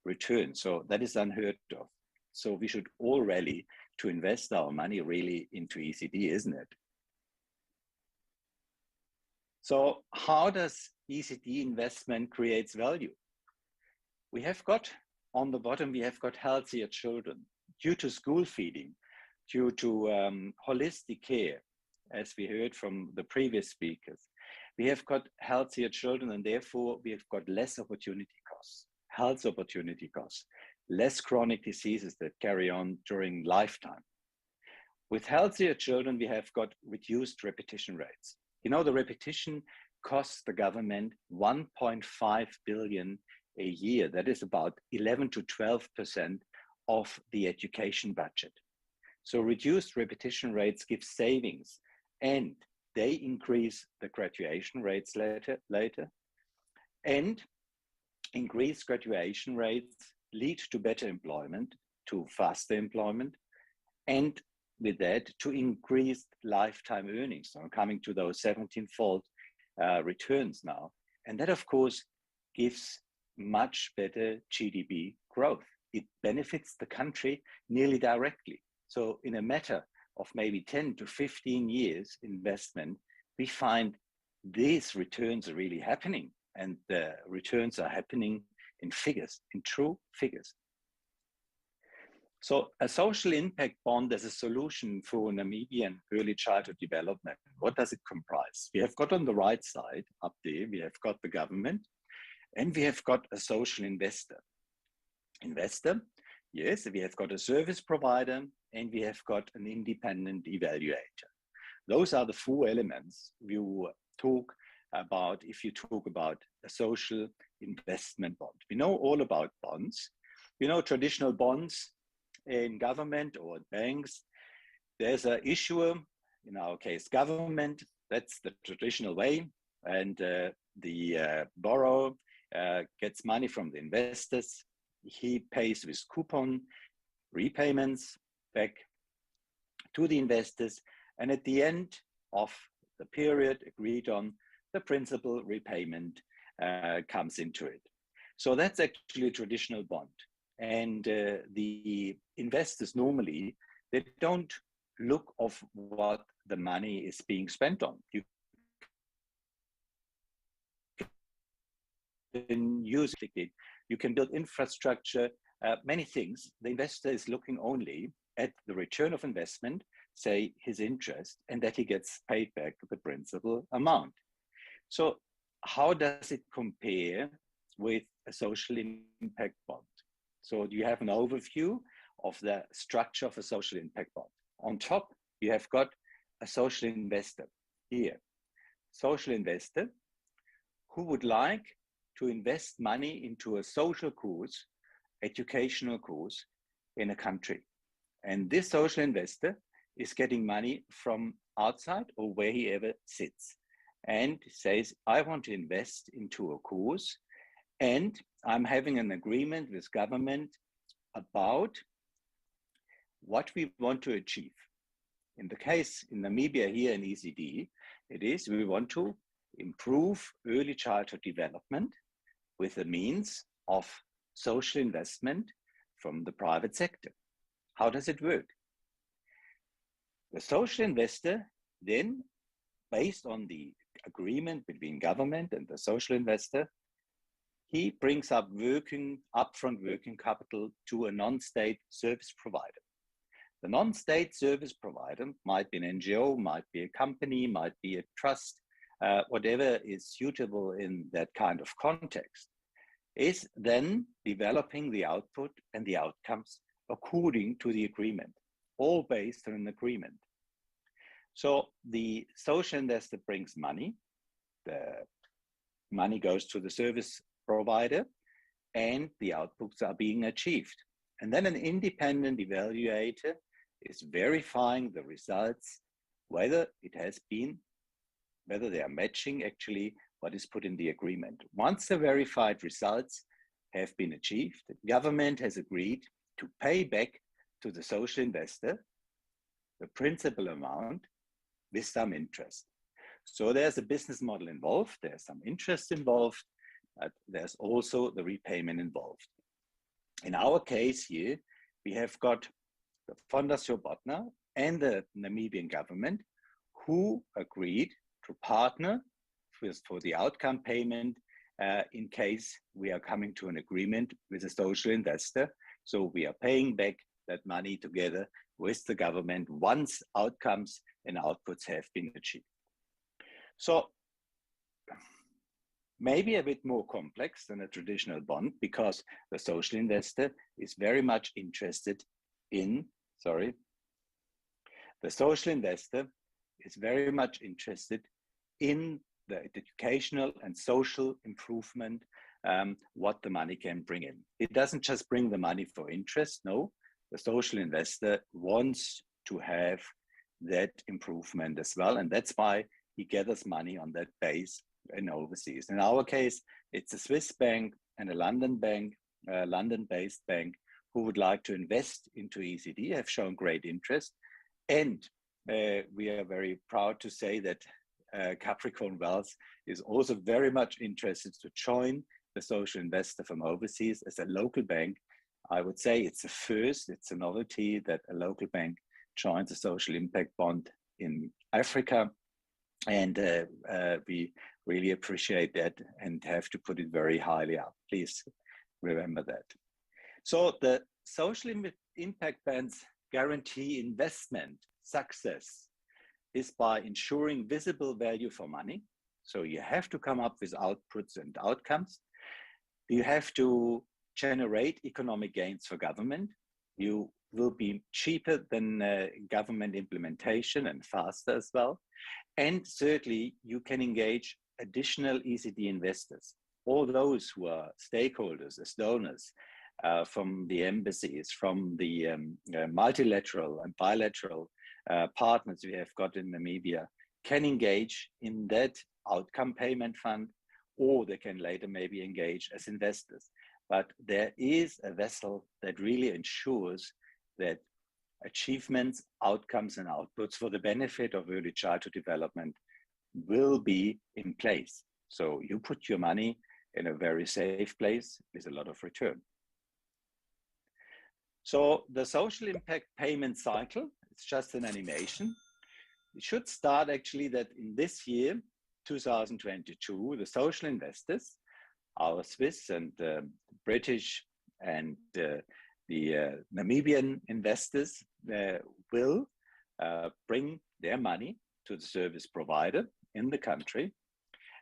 return. So that is unheard of. So we should all rally to invest our money really into ECD, isn't it? So how does ECD investment creates value? We have got, on the bottom, we have got healthier children due to school feeding, due to holistic care, as we heard from the previous speakers. We have got healthier children, and therefore we have got less opportunity costs, health opportunity costs, less chronic diseases that carry on during lifetime. With healthier children, we have got reduced repetition rates. You know, the repetition costs the government 1.5 billion a year. That is about 11 to 12% of the education budget. So reduced repetition rates give savings, and they increase the graduation rates later. And increased graduation rates lead to better employment, to faster employment, and with that, to increased lifetime earnings. So I'm coming to those 17-fold returns now. And that, of course, gives much better GDP growth. It benefits the country nearly directly. So in a matter of maybe 10 to 15 years investment, we find these returns are really happening, and the returns are happening in figures, in true figures. So a social impact bond as a solution for Namibian early childhood development, what does it comprise? We have got on the right side up there, we have got the government, and we have got a social investor. Investor, yes, we have got a service provider, and we have got an independent evaluator. Those are the four elements you talk about if you talk about a social investment bond. We know all about bonds. We know traditional bonds in government or banks. There's an issuer, in our case, government. That's the traditional way. And the borrower gets money from the investors. He pays with coupon repayments back to the investors. And at the end of the period agreed on, the principal repayment comes into it. So that's actually a traditional bond. And the investors normally, they don't look of what the money is being spent on. You can use it, you can build infrastructure, many things. The investor is looking only at the return of investment, say his interest, and that he gets paid back the principal amount. So how does it compare with a social impact bond? So you have an overview of the structure of a social impact bond. On top, you have got a social investor here. Social investor who would like to invest money into a social course, educational course in a country. And this social investor is getting money from outside or where he ever sits, and says, I want to invest into a course, and I'm having an agreement with government about what we want to achieve. In the case in Namibia here in ECD, it is we want to improve early childhood development with the means of social investment from the private sector. How does it work? The social investor then, based on the agreement between government and the social investor, he brings up upfront working capital to a non-state service provider. The non-state service provider might be an NGO, might be a company, might be a trust, whatever is suitable in that kind of context, is then developing the output and the outcomes according to the agreement, all based on an agreement. So the social investor brings money, the money goes to the service provider, and the outputs are being achieved. And then an independent evaluator is verifying the results, whether they are matching actually what is put in the agreement. Once the verified results have been achieved, the government has agreed to pay back to the social investor the principal amount with some interest. So there's a business model involved, there's some interest involved, but there's also the repayment involved. In our case here, we have got the Fundasio Botna and the Namibian government who agreed to partner for the outcome payment in case we are coming to an agreement with a social investor. So we are paying back that money together with the government once outcomes and outputs have been achieved. So maybe a bit more complex than a traditional bond, because the social investor is very much interested in, the social investor is very much interested in the educational and social improvement, what the money can bring in. It doesn't just bring the money for interest, no. The social investor wants to have that improvement as well, and that's why he gathers money on that base in overseas. In our case, it's a Swiss bank and a London bank, London-based bank, who would like to invest into ECD, have shown great interest, and we are very proud to say that Capricorn Wealth is also very much interested to join the social investor from overseas as a local bank. I would say it's a first, it's a novelty that a local bank joins a social impact bond in Africa. And we really appreciate that and have to put it very highly up. Please remember that. So the social impact bonds guarantee investment success is by ensuring visible value for money. So you have to come up with outputs and outcomes. You have to generate economic gains for government. You will be cheaper than government implementation and faster as well. And thirdly, you can engage additional ECD investors, all those who are stakeholders as donors from the embassies, from the multilateral and bilateral partners we have got in Namibia, can engage in that outcome payment fund, or they can later maybe engage as investors. But there is a vessel that really ensures that achievements, outcomes, and outputs for the benefit of early childhood development will be in place. So you put your money in a very safe place with a lot of return. So the social impact payment cycle, it's just an animation. It should start actually that in this year, 2022, the social investors, our Swiss and British and the Namibian investors will bring their money to the service provider in the country.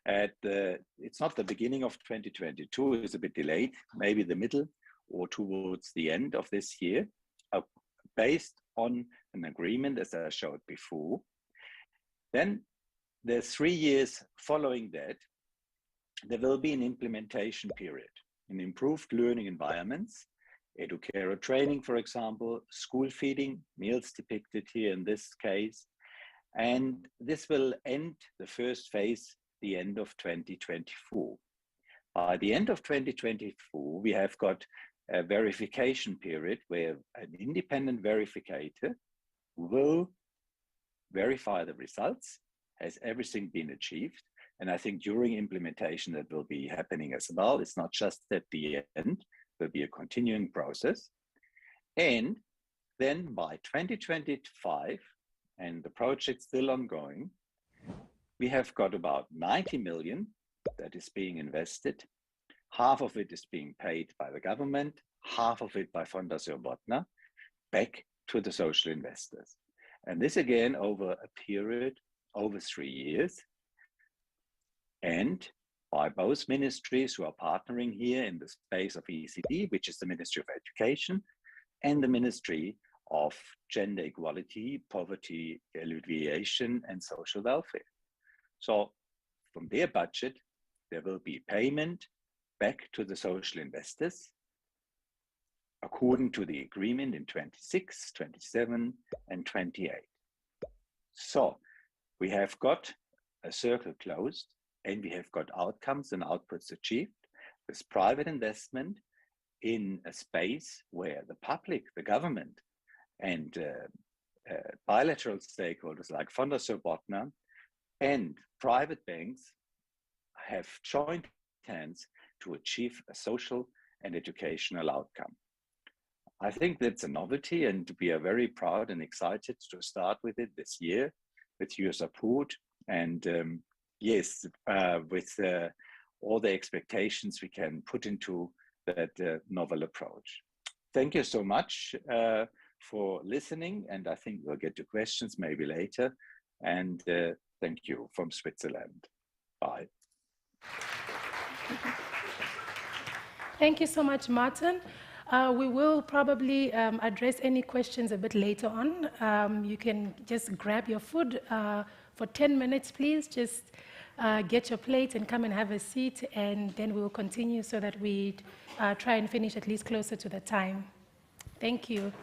It's not the beginning of 2022, it's a bit delayed, maybe the middle or towards the end of this year, based on an agreement, as I showed before. Then the 3 years following that, there will be an implementation period in improved learning environments, educator training, for example, school feeding, meals depicted here in this case. And this will end the first phase the end of 2024. By the end of 2024, we have got a verification period where an independent verificator will verify the results. Has everything been achieved? And I think during implementation that will be happening as well. It's not just at the end, it will be a continuing process. And then by 2025, and the project's still ongoing, we have got about 90 million that is being invested. Half of it is being paid by the government, half of it by Fondation Botna, back to the social investors. And this again over a period over 3 years, and by both ministries who are partnering here in the space of ECD, which is the Ministry of Education, and the Ministry of Gender Equality, Poverty Alleviation, and Social Welfare. So from their budget, there will be payment back to the social investors according to the agreement in 26, 27, and 28. So we have got a circle closed, and we have got outcomes and outputs achieved with private investment in a space where the public, the government, and bilateral stakeholders like Fondation Botna and private banks have joined hands to achieve a social and educational outcome. I think that's a novelty, and we are very proud and excited to start with it this year with your support, and yes, with all the expectations we can put into that novel approach. Thank you so much for listening, and I think we'll get to questions maybe later. And thank you from Switzerland. Bye. Thank you so much, Martin. We will probably address any questions a bit later on. You can just grab your food for 10 minutes, please. Just get your plate and come and have a seat, and then we will continue so that we try and finish at least closer to the time. Thank you.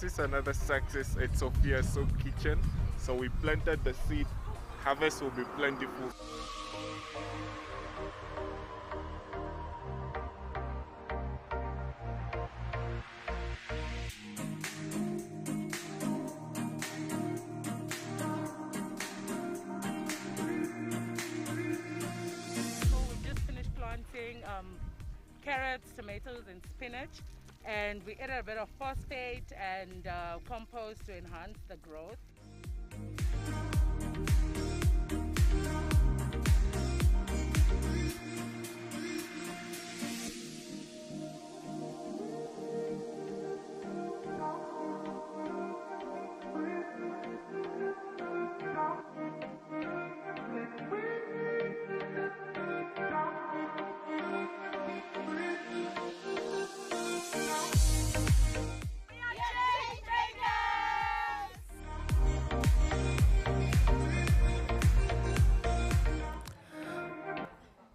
this is another success at Sophia's Soup Kitchen. So we planted the seed. Harvest will be plentiful. Carrots, tomatoes, and spinach, and we added a bit of phosphate and compost to enhance the growth.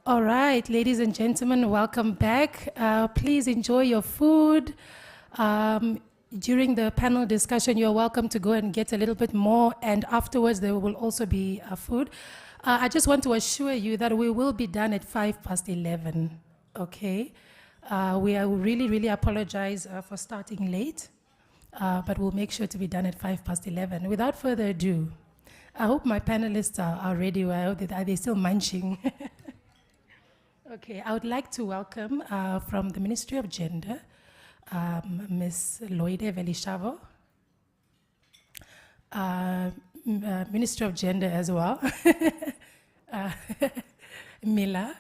All right, ladies and gentlemen, welcome back. Please enjoy your food. During the panel discussion, you're welcome to go and get a little bit more, and afterwards there will also be food. I just want to assure you that we will be done at 11:05, okay? We really apologize for starting late, but we'll make sure to be done at 11:05. Without further ado, I hope my panelists are ready. Are they still munching? Okay, I would like to welcome from the Ministry of Gender, Ms. Loide Velishavo, Minister of Gender as well, Mila.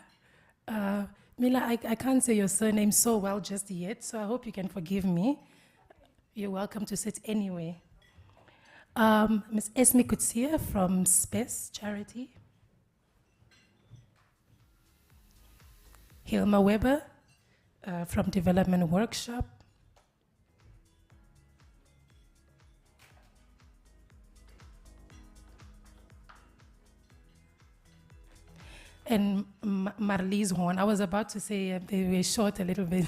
Mila, I can't say your surname so well just yet, so I hope you can forgive me. You're welcome to sit anyway. Ms. Esme Kutsia from Space Charity. Hilma Weber from Development Workshop. And Marlies Horn. I was about to say they were short a little bit.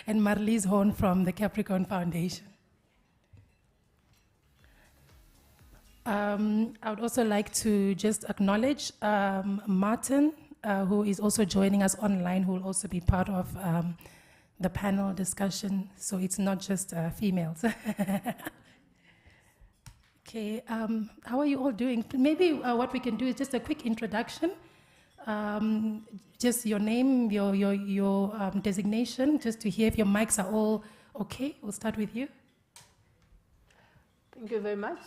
And Marlies Horn from the Capricorn Foundation. I would also like to just acknowledge Martin, who is also joining us online, who will also be part of the panel discussion. So it's not just females. Okay, how are you all doing? Maybe what we can do is just a quick introduction. Just your name, your designation, just to hear if your mics are all okay. We'll start with you. Thank you very much.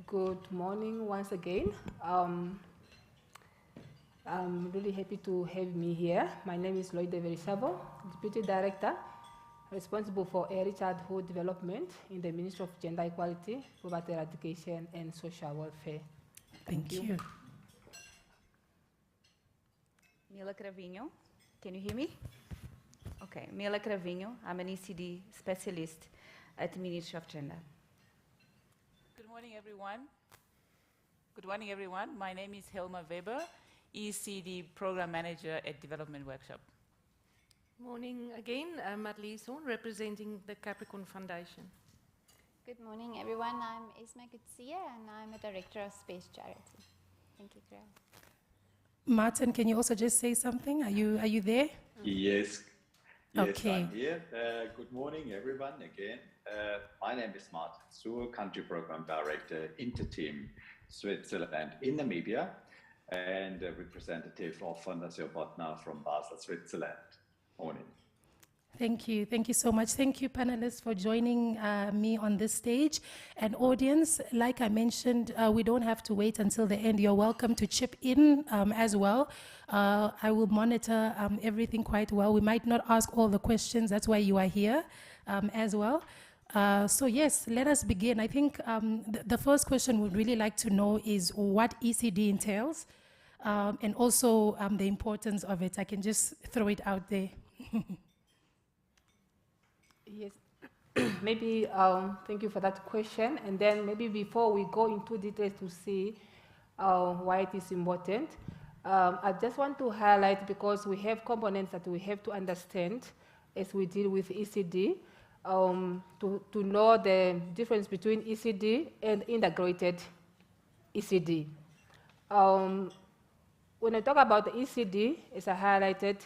Good morning once again. I'm really happy to have me here. My name is Loide Velishavo, Deputy Director, responsible for early childhood development in the Ministry of Gender Equality, Poverty Eradication, and Social Welfare. Thank you. Mila Cravinho, can you hear me? Okay, Mila Cravinho, I'm an ECD specialist at the Ministry of Gender. Good morning, everyone. Good morning, everyone. My name is Hilma Weber, ECD Program Manager at Development Workshop. Morning again, I'm Marlies Horn, representing the Capricorn Foundation. Good morning, everyone. I'm Esme Kutsia, and I'm a Director of Space Charity. Thank you, Carol. Martin, can you also just say something? Are you there? Yes. Okay. I'm here. Good morning, everyone, again. My name is Martin Suhr, Country Program Director, Interteam Switzerland in Namibia, and a representative of Fondation Botna from Basel, Switzerland. Morning. Thank you. Thank you so much. Thank you, panelists, for joining me on this stage. And audience, like I mentioned, we don't have to wait until the end. You're welcome to chip in as well. I will monitor everything quite well. We might not ask all the questions. That's why you are here as well. So yes, let us begin. I think the first question we'd really like to know is what ECD entails and also the importance of it. I can just throw it out there. Yes, maybe thank you for that question. And then maybe before we go into details to see why it is important, I just want to highlight, because we have components that we have to understand as we deal with ECD, to know the difference between ECD and integrated ECD. When I talk about the ECD, as I highlighted,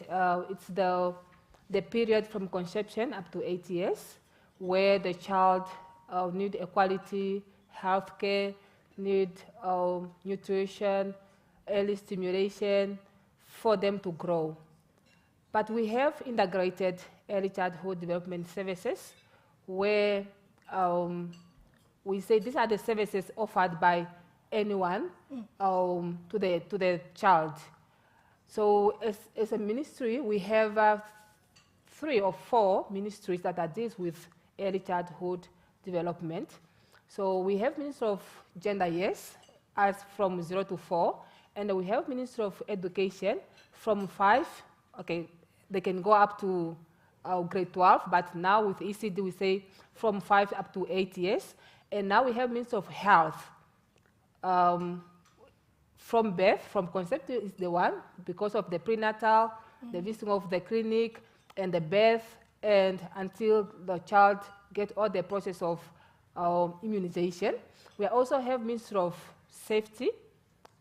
it's the period from conception up to 8 years, where the child need a quality health care, need nutrition, early stimulation for them to grow. But we have integrated early childhood development services where we say these are the services offered by anyone to the child. So as a ministry, we have 3 or 4 ministries that are deals with early childhood development. So we have Ministry of Gender, yes, as from 0 to 4, and we have Ministry of Education from 5, okay, they can go up to grade 12, but now with ECD we say from 5 up to 8 years. And now we have Ministry of Health. From birth, from conception is the one, because of the prenatal, the visiting of the clinic, and the birth, and until the child gets all the process of immunization. We also have Ministry of Safety,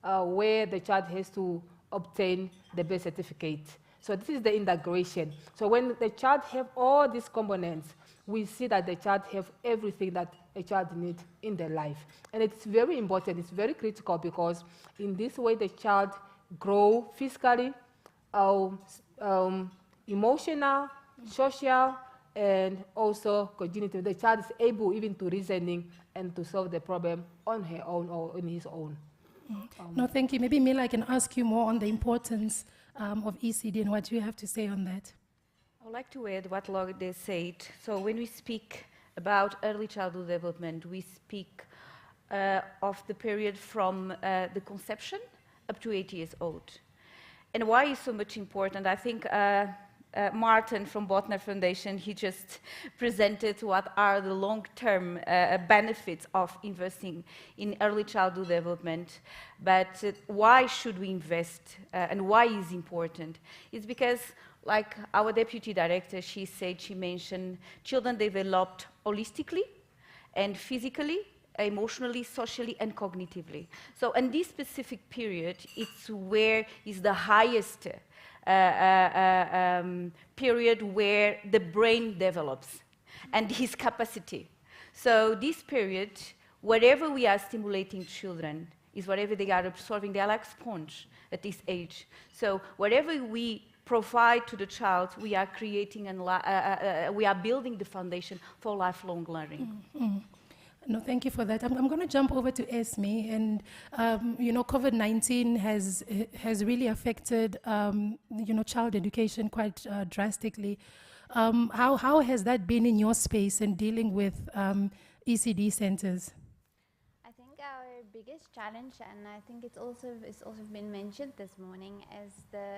where the child has to obtain the birth certificate. So this is the integration. So when the child have all these components, we see that the child have everything that a child needs in their life. And it's very important, it's very critical, because in this way the child grow physically, emotional, social, and also cognitive. The child is able even to reasoning and to solve the problem on her own or on his own. No, thank you. Maybe Mila, I can ask you more on the importance of ECD and what you have to say on that. I would like to add what Lorde said. So when we speak about early childhood development, we speak of the period from the conception up to 8 years old. And why is so much important? I think Martin from Botner Foundation, he just presented what are the long-term benefits of investing in early childhood development. But why should we invest and why is important? It's because, like our deputy director, she mentioned children developed holistically and physically, emotionally, socially, and cognitively. So in this specific period, it's where is the highest period where the brain develops and his capacity. So this period, whatever we are stimulating children, is whatever they are absorbing. They are like sponge at this age. So whatever we provide to the child, we are creating and we are building the foundation for lifelong learning. Mm-hmm. No, thank you for that. I'm going to jump over to Esme, and you know, COVID-19 has really affected you know, child education quite drastically. How has that been in your space in dealing with ECD centers? I think our biggest challenge, and I think it's also been mentioned this morning, is the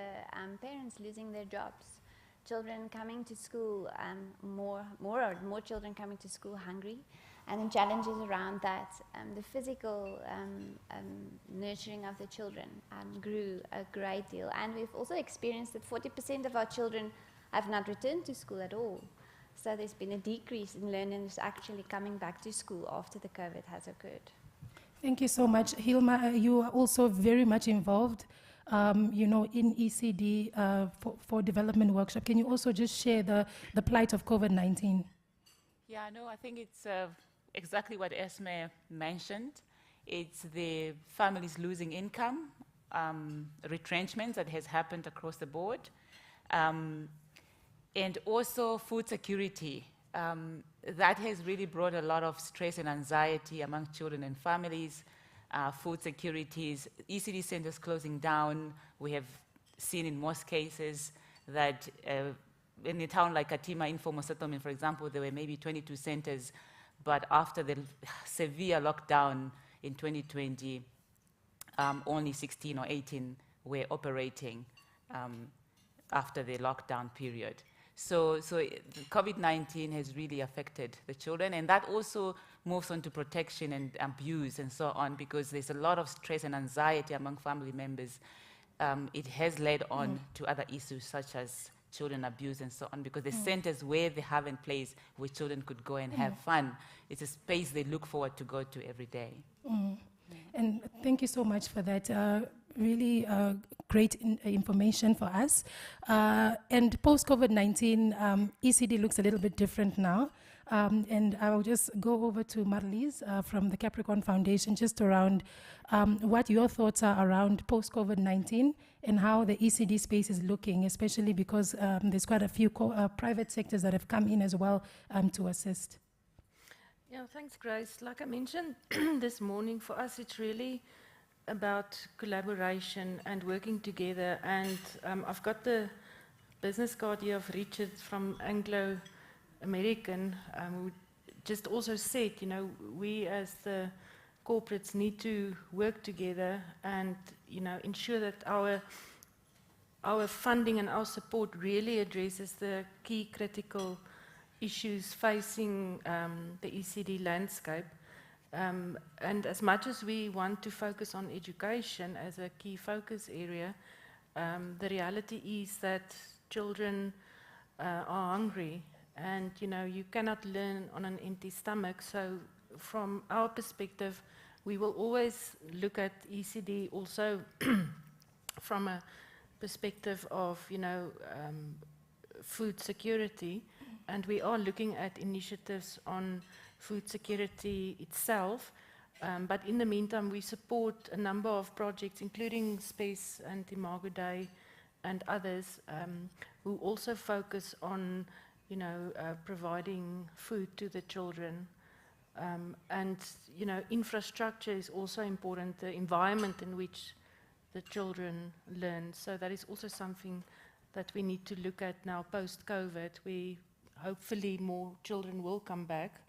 parents losing their jobs. Children coming to school, more children coming to school hungry. And the challenges around that, the physical nurturing of the children grew a great deal. And we've also experienced that 40% of our children have not returned to school at all. So there's been a decrease in learners actually coming back to school after the COVID has occurred. Thank you so much. Hilma, you are also very much involved you know, in ECD for development workshop. Can you also just share the plight of COVID-19? Yeah, no, I think it's exactly what Esme mentioned. It's the families losing income, retrenchments that has happened across the board, and also food security. That has really brought a lot of stress and anxiety among children and families. Food securities, ECD centers closing down. We have seen in most cases that in a town like Katima, informal settlement, for example, there were maybe 22 centers, but after the severe lockdown in 2020, only 16 or 18 were operating after the lockdown period. So COVID-19 has really affected the children, and that also moves on to protection and abuse and so on, because there's a lot of stress and anxiety among family members. It has led on to other issues such as children abuse and so on, because the centers where they have in place where children could go and have fun, it's a space they look forward to go to every day. And thank you so much for that. Really great information for us. And post-COVID-19, ECD looks a little bit different now. And I'll just go over to Marlies from the Capricorn Foundation, just around what your thoughts are around post-COVID-19 and how the ECD space is looking, especially because there's quite a few private sectors that have come in as well to assist. Yeah, thanks, Grace. Like I mentioned this morning, for us it's really about collaboration and working together. And I've got the business card here of Richard from Anglo-American, who just also said, you know, we as the corporates need to work together and, you know, ensure that our funding and our support really addresses the key critical issues facing the ECD landscape. And as much as we want to focus on education as a key focus area, the reality is that children are hungry, and you know, you cannot learn on an empty stomach. So from our perspective, we will always look at ECD also from a perspective of, you know, food security. And we are looking at initiatives on food security itself. But in the meantime, we support a number of projects, including Space and Imago Day and others, who also focus on, you know, providing food to the children. And, you know, infrastructure is also important, the environment in which the children learn. So that is also something that we need to look at now post-COVID. Hopefully more children will come back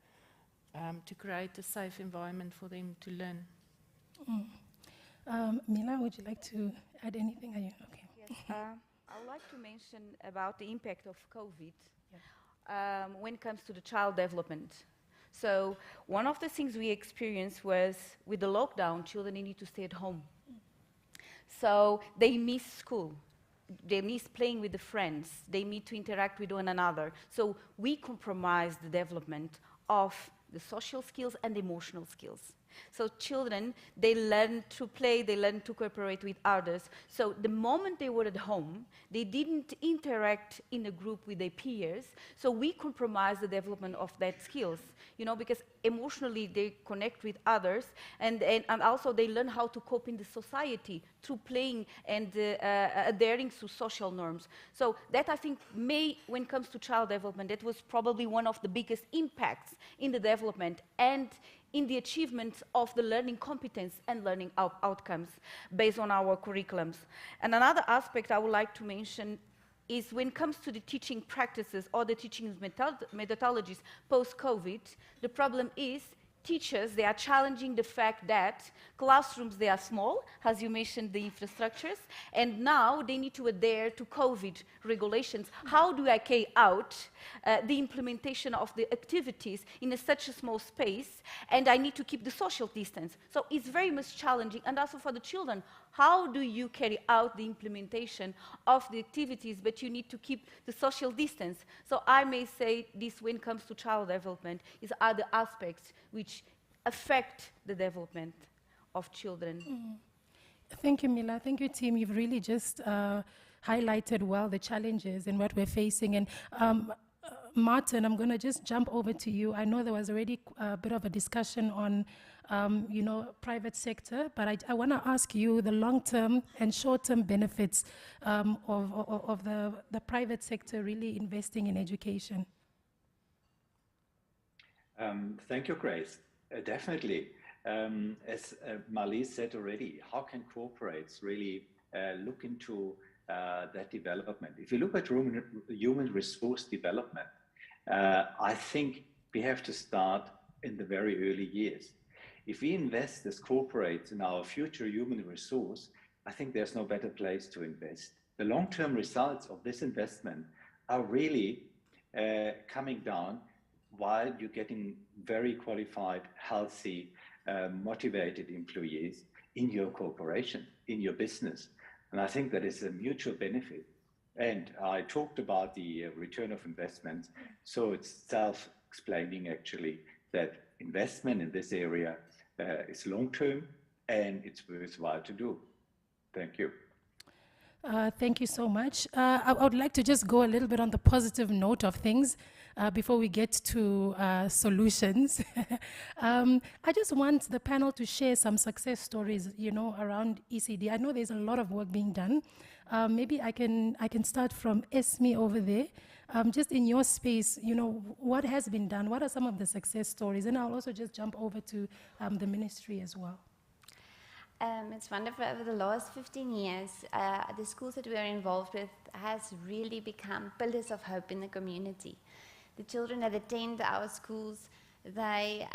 to create a safe environment for them to learn. Mila, would you like to add anything? Are you okay? Yes, I would like to mention about the impact of COVID when it comes to the child development. So one of the things we experienced was with the lockdown, children need to stay at home. So they miss school. They miss playing with the friends. They need to interact with one another. So we compromise the development of the social skills and emotional skills. So children, they learn to play, they learn to cooperate with others. So the moment they were at home, they didn't interact in a group with their peers. So we compromise the development of that skills, you know, because emotionally they connect with others, and also they learn how to cope in the society through playing and adhering to social norms. So that, I think, when it comes to child development, that was probably one of the biggest impacts in the development and in the achievement of the learning competence and learning outcomes based on our curriculums. And another aspect I would like to mention is when it comes to the teaching practices or the teaching methodologies post-COVID, the problem is teachers, they are challenging the fact that classrooms, they are small, as you mentioned, the infrastructures, and now they need to adhere to COVID regulations. How do I carry out the implementation of the activities in such a small space, and I need to keep the social distance? So it's very much challenging, and also for the children, how do you carry out the implementation of the activities, but you need to keep the social distance? So I may say this, when it comes to child development, is other aspects which affect the development of children. Thank you, Mila. Thank you, team. You've really just highlighted well the challenges and what we're facing. And Martin, I'm going to just jump over to you. I know there was already a bit of a discussion on, you know, private sector, but I want to ask you the long-term and short-term benefits of the private sector really investing in education. Thank you, Grace. Definitely. As Marlies said already, how can corporates really look into that development? If you look at human resource development, I think we have to start in the very early years. If we invest as corporates in our future human resource, I think there's no better place to invest. The long-term results of this investment are really coming down while you're getting very qualified, healthy, motivated employees in your corporation, in your business. And I think that is a mutual benefit. And I talked about the return of investment. So it's self-explaining actually that investment in this area is long-term and it's worthwhile to do. Thank you. Thank you so much. I would like to just go a little bit on the positive note of things before we get to solutions. I just want the panel to share some success stories, around ECD. I know there's a lot of work being done. Maybe I can start from Esme over there. Just in your space, what has been done? What are some of the success stories? And I'll also just jump over to the ministry as well. It's wonderful. Over the last 15 years, the schools that we are involved with has really become pillars of hope in the community. The children that attend our schools, they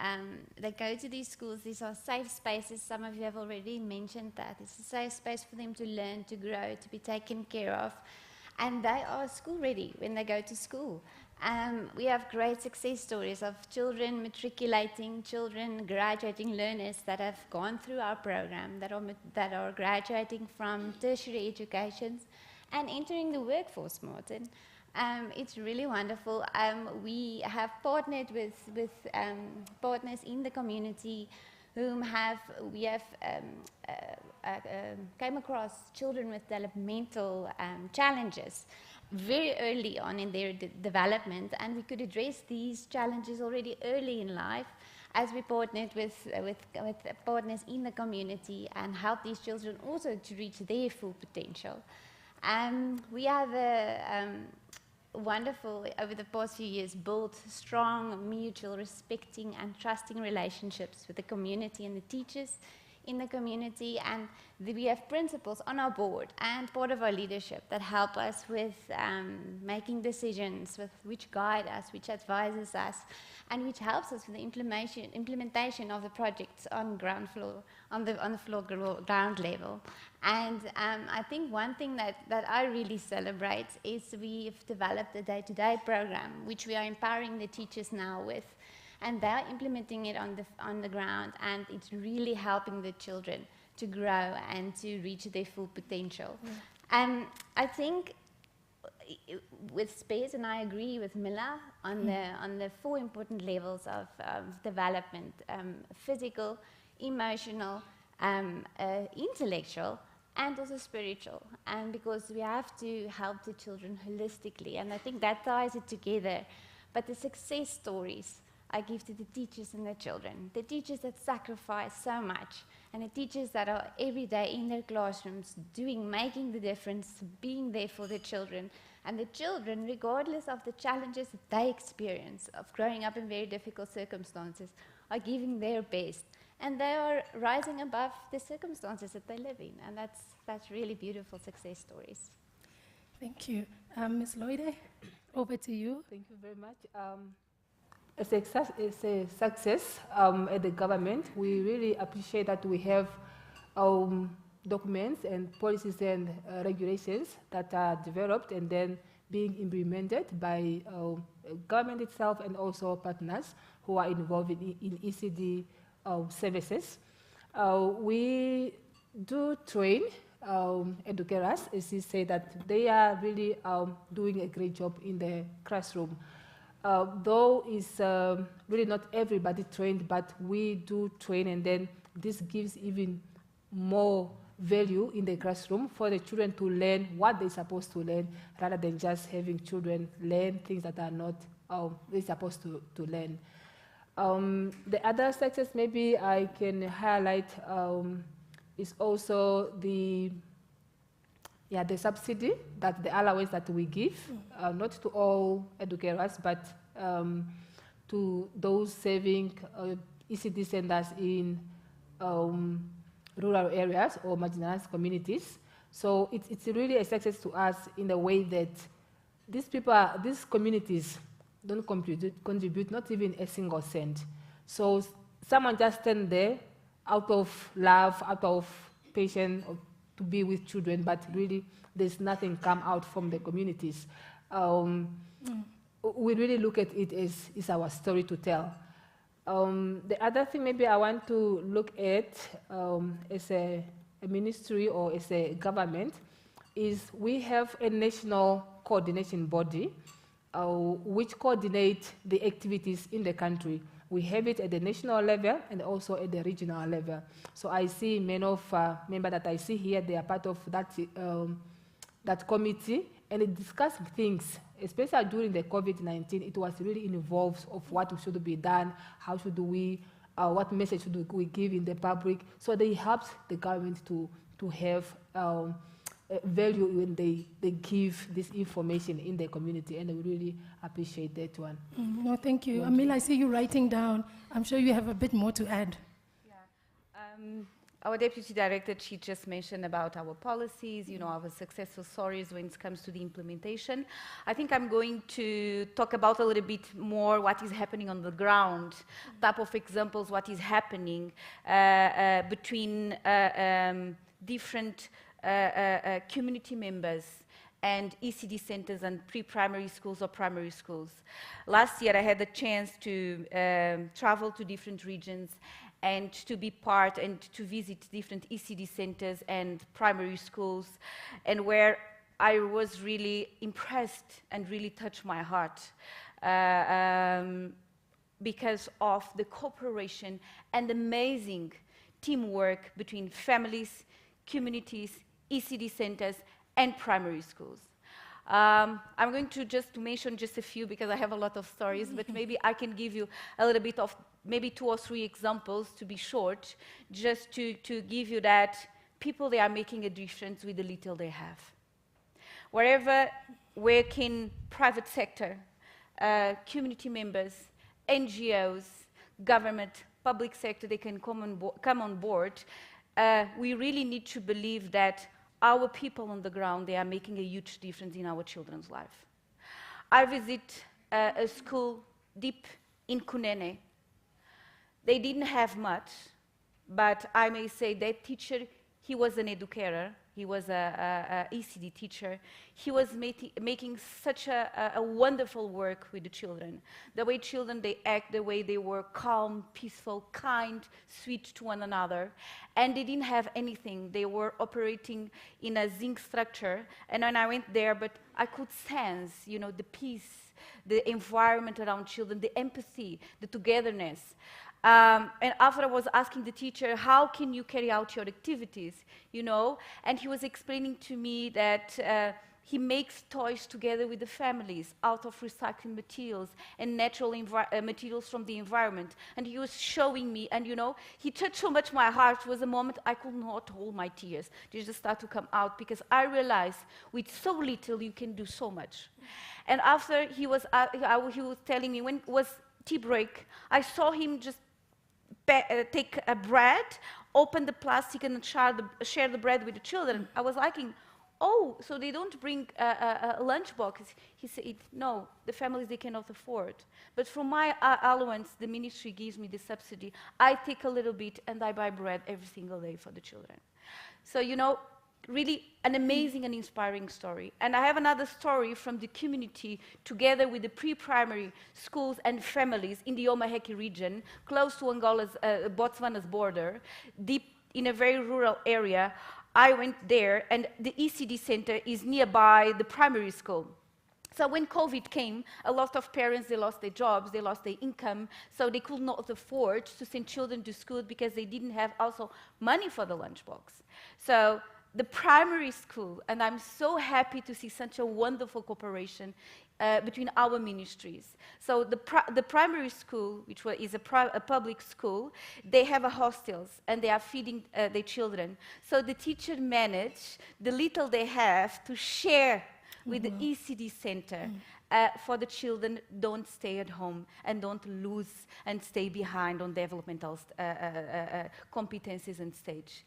go to these schools. These are safe spaces. Some of you have already mentioned that. It's a safe space for them to learn, to grow, to be taken care of. And they are school ready when they go to school. We have great success stories of children matriculating, children graduating learners that have gone through our program, that are graduating from tertiary educations and entering the workforce, Martin. It's really wonderful. We have partnered with partners in the community whom we have came across children with developmental challenges very early on in their development, and we could address these challenges already early in life as we partnered with partners in the community and help these children also to reach their full potential. We have wonderful, over the past few years, built strong, mutual, respecting and trusting relationships with the community and the teachers in the community, and we have principals on our board and part of our leadership that help us with making decisions, which guide us, which advises us, and which helps us with the implementation of the projects on ground level. And I think one thing that I really celebrate is we've developed a day-to-day program, which we are empowering the teachers now with. And they're implementing it on the ground, and it's really helping the children to grow and to reach their full potential. I think with space, and I agree with Mila on the 4 important levels of development: physical, emotional, intellectual, and also spiritual. And because we have to help the children holistically, and I think that ties it together. But the success stories I give to the teachers and the children, the teachers that sacrifice so much, and the teachers that are every day in their classrooms making the difference, being there for the children, and the children, regardless of the challenges that they experience of growing up in very difficult circumstances, are giving their best, and they are rising above the circumstances that they live in, and that's really beautiful success stories. Thank you. Ms. Loide, over to you. Thank you very much. It's a success at the government. We really appreciate that we have documents and policies and regulations that are developed and then being implemented by government itself and also partners who are involved in ECD services. We do train educators, as you say, that they are really doing a great job in the classroom. Though it's really not everybody trained, but we do train, and then this gives even more value in the classroom for the children to learn what they're supposed to learn, rather than just having children learn things that are not they're supposed to learn. The other success maybe I can highlight is also the subsidy, that the allowance that we give, not to all educators, but to those serving ECD centers in rural areas or marginalized communities. So it's really a success to us in the way that these communities don't contribute not even a single cent. So someone just stand there out of love, out of patience, to be with children, but really there's nothing come out from the communities. We really look at it as is our story to tell. The other thing maybe I want to look at as a ministry or as a government is we have a national coordination body which coordinates the activities in the country. We have it at the national level and also at the regional level. So I see many of members that I see here, they are part of that committee, and it discusses things, especially during the COVID-19. It was really involved of what should be done, how should we, what message should we give in the public. So they helped the government to have value when they give this information in the community, and I really appreciate that one. No, thank you. Amila, I see you writing down. I'm sure you have a bit more to add. Yeah. Our deputy director, she just mentioned about our policies, you know, our successful stories when it comes to the implementation. I think I'm going to talk about a little bit more what is happening on the ground, type of examples, what is happening between different community members and ECD centers and pre-primary schools or primary schools. Last year I had the chance to travel to different regions and to be part and to visit different ECD centers and primary schools, and where I was really impressed and really touched my heart because of the cooperation and amazing teamwork between families, communities, ECD centers, and primary schools. I'm going to just mention just a few because I have a lot of stories, but maybe I can give you a little bit of maybe 2 or 3 examples to be short, just to give you that people, they are making a difference with the little they have. Wherever work in private sector, community members, NGOs, government, public sector, they can come on board. We really need to believe that our people on the ground, they are making a huge difference in our children's life. I visit a school deep in Kunene. They didn't have much, but I may say that teacher, he was an educator, he was a ECD teacher. He was making such a wonderful work with the children. The way children, they act, the way they were calm, peaceful, kind, sweet to one another. And they didn't have anything. They were operating in a zinc structure. And when I went there, but I could sense, you know, the peace, the environment around children, the empathy, the togetherness. And after I was asking the teacher, how can you carry out your activities, you know? And he was explaining to me that he makes toys together with the families out of recycling materials and natural materials from the environment. And he was showing me, and you know, he touched so much my heart. It was a moment I could not hold my tears. They just started to come out because I realized with so little you can do so much. And after he was telling me when it was tea break, I saw him just take a bread, open the plastic and share the bread with the children. I was liking, oh, so they don't bring a lunchbox. He said, no, the families, they cannot afford. But from my allowance, the ministry gives me the subsidy. I take a little bit and I buy bread every single day for the children. So, you know, really an amazing and inspiring story. And I have another story from the community together with the pre-primary schools and families in the Omaheke region, close to Angola's, Botswana's border, deep in a very rural area. I went there, and the ECD center is nearby the primary school. So when COVID came, a lot of parents, they lost their jobs, they lost their income, so they could not afford to send children to school because they didn't have also money for the lunchbox. So the primary school, and I'm so happy to see such a wonderful cooperation between our ministries. So the primary school, which is a public school, they have a hostels and they are feeding their children. So the teacher manage the little they have to share with the ECD center for the children don't stay at home and don't lose and stay behind on developmental competencies and stage.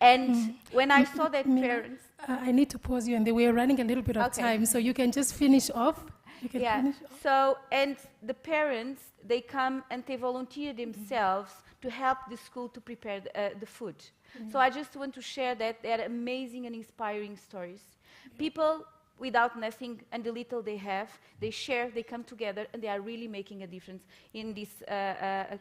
And when I saw that parents... I need to pause you, and we're running a little bit of time, so you can just finish off. You can finish off. So, and the parents, they come and they volunteer themselves to help the school to prepare the food. So I just want to share that they are amazing and inspiring stories. People without nothing, and the little they have, they share, they come together, and they are really making a difference in this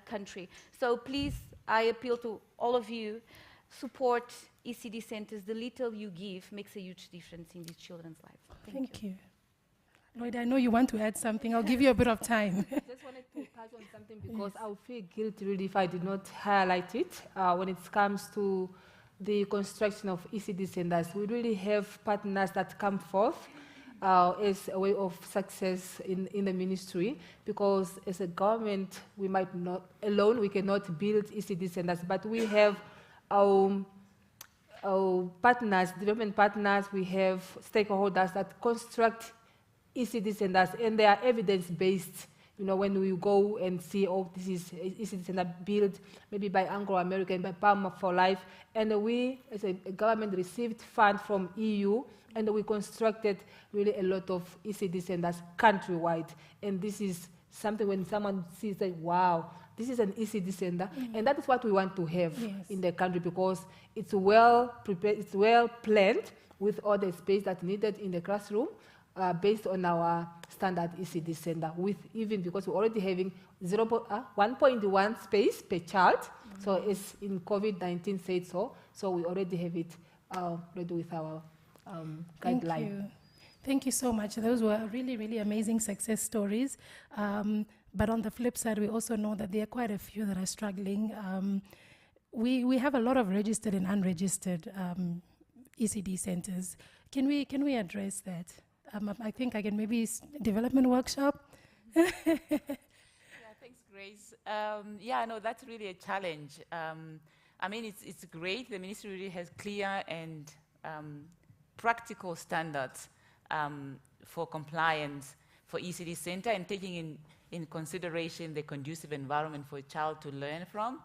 country. So please, I appeal to all of you, support ECD centers, the little you give makes a huge difference in these children's lives. Thank you. Lloyd, I know you want to add something. I'll give you a bit of time. I just wanted to touch on something because I would feel guilty really if I did not highlight it. When it comes to the construction of ECD centers, we really have partners that come forth as a way of success in the ministry, because as a government, we might not, alone, we cannot build ECD centers, but we have our partners, development partners, we have stakeholders that construct ECD centers, and they are evidence-based. You know, when we go and see, oh, this is ECD center built maybe by Anglo-American, by Palm for Life, and we, as a government, received funds from EU, and we constructed really a lot of ECD centers countrywide. And this is something when someone sees that, wow, this is an ECD center, and that is what we want to have in the country, because it's well prepared, it's well planned with all the space that's needed in the classroom, based on our standard ECD center, with even because we're already having 1.1 space per child, so it's in COVID-19 said so we already have it ready with our guideline. Thank you so much. Those were really, really amazing success stories. But on the flip side, we also know that there are quite a few that are struggling. We have a lot of registered and unregistered ECD centers. Can we address that? I think I can maybe development workshop. Yeah, thanks, Grace. Yeah, no, that's really a challenge. I mean, it's great. The ministry really has clear and practical standards for compliance for ECD center, and taking in consideration the conducive environment for a child to learn from.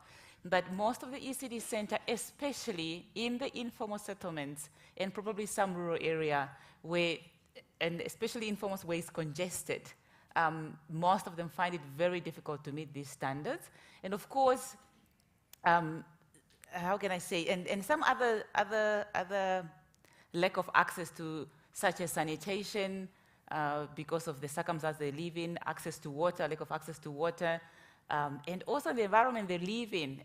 But most of the ECD center, especially in the informal settlements and probably some rural area where, and especially informal where it's congested, most of them find it very difficult to meet these standards. And of course, how can I say, and some other lack of access to, such as sanitation, because of the circumstances they live in, access to water, lack of access to water, and also the environment they live in.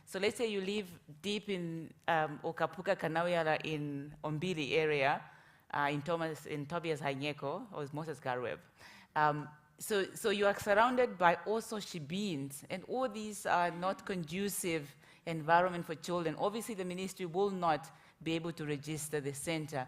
So let's say you live deep in Okapuka, Kanawiala in Ombili area, in Tobias Hanyeko, or Moses Garweb. So you are surrounded by also shebeens, and all these are not conducive environment for children. Obviously, the ministry will not be able to register the center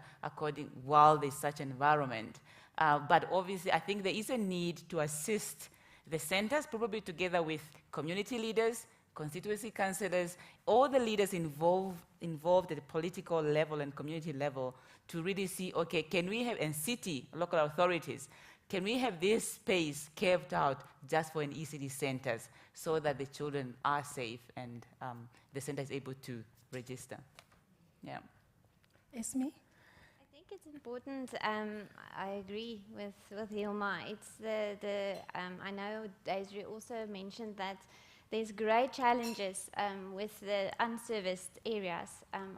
while there's such environment. But obviously, I think there is a need to assist the centers, probably together with community leaders, constituency councillors, all the leaders involved at the political level and community level, to really see, okay, can we have, and city, local authorities, can we have this space carved out just for an ECD centers so that the children are safe and the center is able to register? Yeah. Esme? I think it's important. I agree with Hilma. It's I know Desiree also mentioned that there's great challenges with the unserviced areas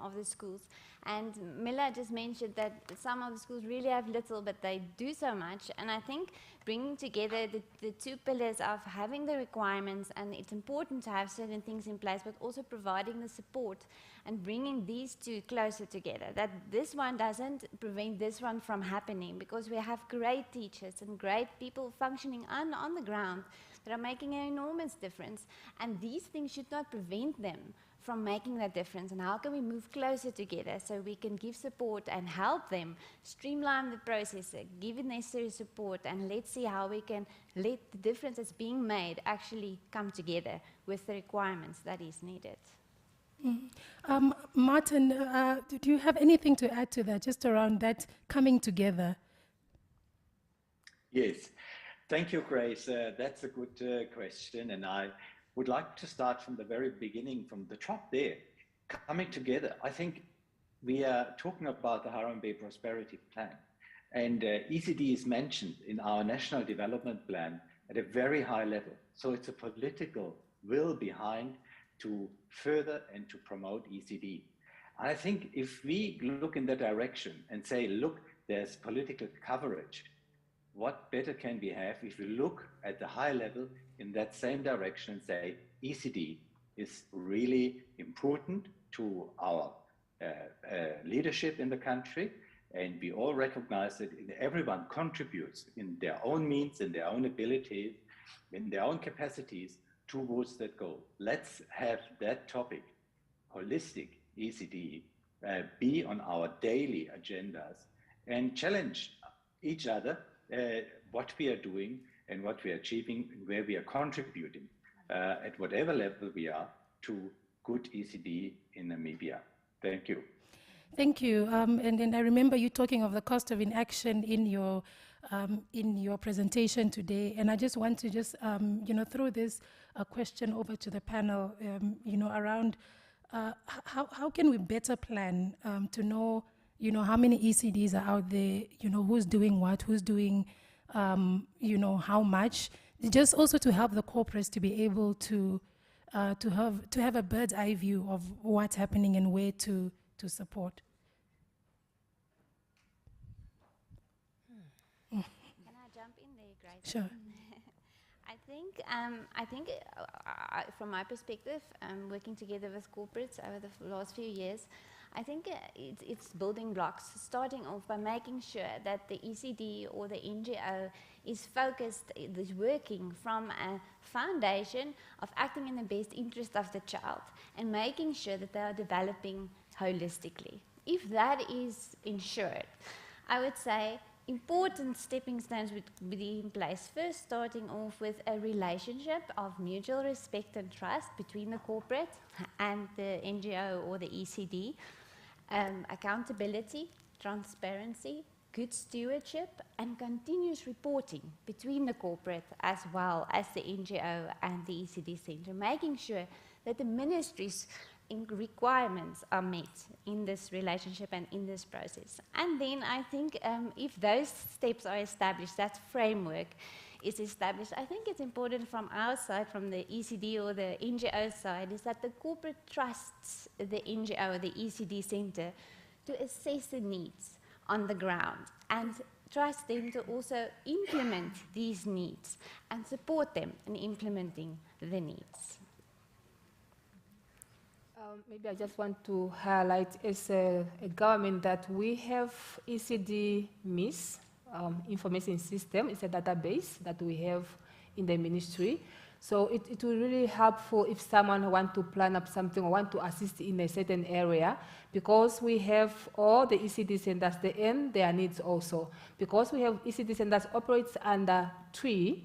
of the schools. And Miller just mentioned that some of the schools really have little, but they do so much. And I think bringing together the two pillars of having the requirements, and it's important to have certain things in place, but also providing the support and bringing these two closer together. That this one doesn't prevent this one from happening, because we have great teachers and great people functioning on the ground that are making an enormous difference. And these things should not prevent them from making that difference. And how can we move closer together so we can give support and help them streamline the process, give it necessary support, and let's see how we can let the difference that's being made actually come together with the requirements that is needed. Martin, do you have anything to add to that, just around that coming together? Yes, thank you, Grace. That's a good question, and I would like to start from the very beginning, from the top there, coming together. I think we are talking about the Harambee Prosperity Plan, and ECD is mentioned in our National Development Plan at a very high level. So it's a political will behind to further and to promote ECD. I think if we look in that direction and say, look, there's political coverage, what better can we have if we look at the high level in that same direction and say ECD is really important to our leadership in the country, and we all recognize that everyone contributes in their own means, in their own abilities, in their own capacities towards that goal. Let's have that topic, holistic ECD, be on our daily agendas and challenge each other what we are doing and what we are achieving and where we are contributing at whatever level we are to good ECD in Namibia. Thank you. Thank you. And I remember you talking of the cost of inaction in your presentation today. And I just want to throw this question over to the panel, around how can we better plan to know, how many ECDs are out there, who's doing what, who's doing, how much, just also to help the corporates to be able to have a bird's eye view of what's happening and where to support. Can I jump in there, Grace? Sure. I think from my perspective, working together with corporates over the last few years, I think it's building blocks, starting off by making sure that the ECD or the NGO is focused, is working from a foundation of acting in the best interest of the child and making sure that they are developing holistically. If that is ensured, I would say important stepping stones would be in place. First, starting off with a relationship of mutual respect and trust between the corporate and the NGO or the ECD. Accountability, transparency, good stewardship, and continuous reporting between the corporate as well as the NGO and the ECD Centre, making sure that the ministry's requirements are met in this relationship and in this process. And then I think if those steps are established, that framework is established, I think it's important from our side, from the ECD or the NGO side, is that the corporate trusts the NGO or the ECD Centre to assess the needs on the ground and trust them to also implement these needs and support them in implementing the needs. Maybe I just want to highlight as a government that we have ECD MIS, information system. It's a database that we have in the ministry. So it will really helpful if someone want to plan up something or want to assist in a certain area, because we have all the ECD centers and their needs also. Because we have ECD centers operates under 3,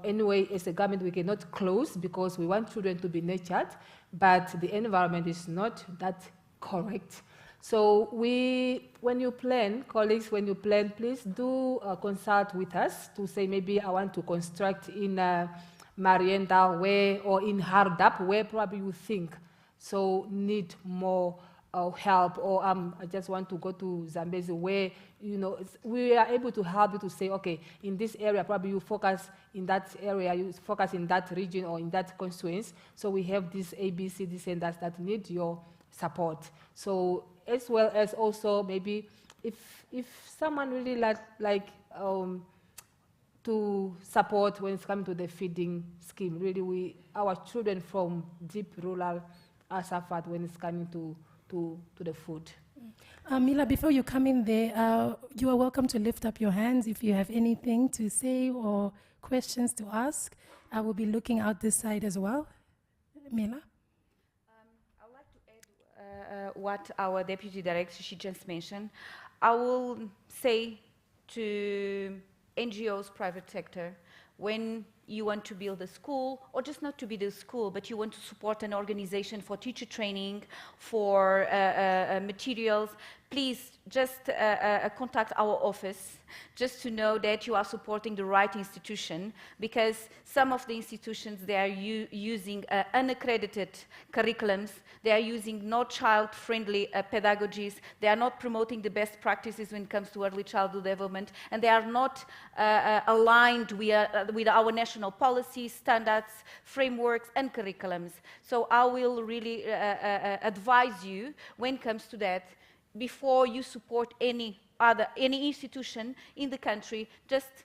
anyway, as a government, we cannot close because we want children to be nurtured, but the environment is not that correct. So when you plan, colleagues, when you plan, please do consult with us to say maybe I want to construct in Marienda where, or in Hardap where probably you think so need more help, or I just want to go to Zambezi where, we are able to help you to say, okay, in this area, probably you focus in that area, you focus in that region or in that constituency. So we have these ABCD centers that need your support. So as well as also maybe if someone really like to support when it's coming to the feeding scheme, really our children from deep rural are suffered when it's coming to the food. Mila, before you come in there, you are welcome to lift up your hands if you have anything to say or questions to ask. I will be looking out this side as well. Mila? I would like to add what our Deputy Director, she just mentioned. I will say to NGOs, private sector, when you want to build a school, or just not to build a school, but you want to support an organization for teacher training, for materials, please just contact our office just to know that you are supporting the right institution, because some of the institutions, they are using unaccredited curriculums, they are using not child-friendly pedagogies, they are not promoting the best practices when it comes to early childhood development, and they are not aligned with our national policies, standards, frameworks, and curriculums. So I will really advise you when it comes to that, before you support any institution in the country, just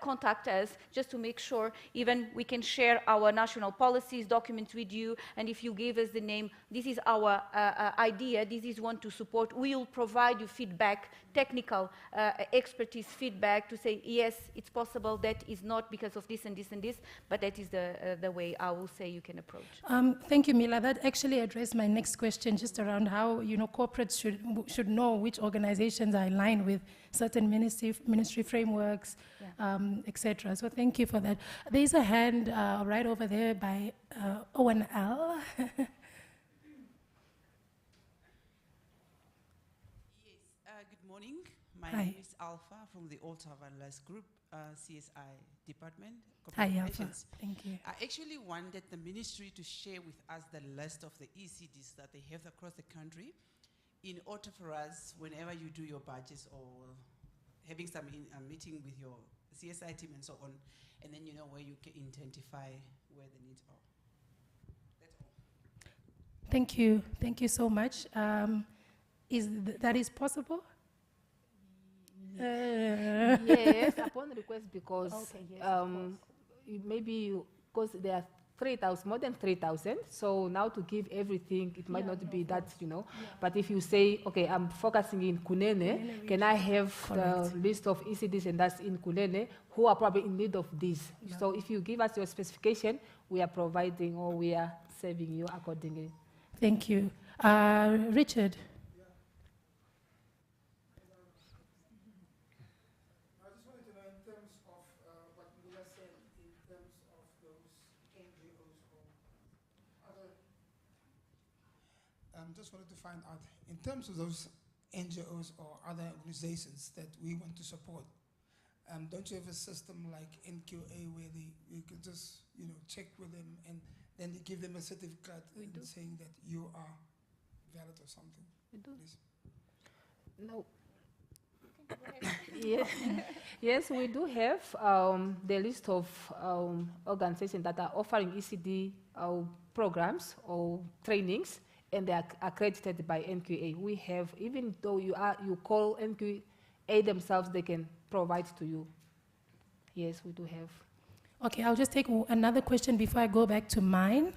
contact us just to make sure even we can share our national policies, documents with you, and if you give us the name, this is our idea, this is one to support, we will provide you feedback, technical expertise feedback to say, yes, it's possible, that is not because of this and this and this, but that is the way I will say you can approach. Thank you, Mila. That actually addressed my next question, just around how, corporates should know which organizations are aligned with certain ministry frameworks, etc. So thank you for that. There's a hand right over there by Owen L. Good morning. My Hi. name is Alpha from the Ultra Vandalized Group, CSI Department. Hi, Alpha. Thank you. I actually wanted the ministry to share with us the list of the ECDs that they have across the country, in order for us, whenever you do your budgets or having some meeting with your CSI team and so on, and then you know where you can identify where the needs are. That's all. Thank you. Thank you so much. That is possible? Yes, upon request, because maybe because there are 3,000, more than 3,000. So now to give everything, it might not be that, But if you say, okay, I'm focusing in Kunene, can I have the list of ECDs and that's in Kunene, who are probably in need of this? Yeah. So if you give us your specification, we are providing or we are serving you accordingly. Thank you. Richard. Just wanted to find out, in terms of those NGOs or other organizations that we want to support, don't you have a system like NQA where you can just check with them and then you give them a certificate saying that you are valid or something? We do. Please. No. Yes. Yes, we do have the list of organizations that are offering ECD programs or trainings, and they are accredited by NQA. We have, even though you call NQA themselves, they can provide to you. Yes, we do have. Okay, I'll just take another question before I go back to mine.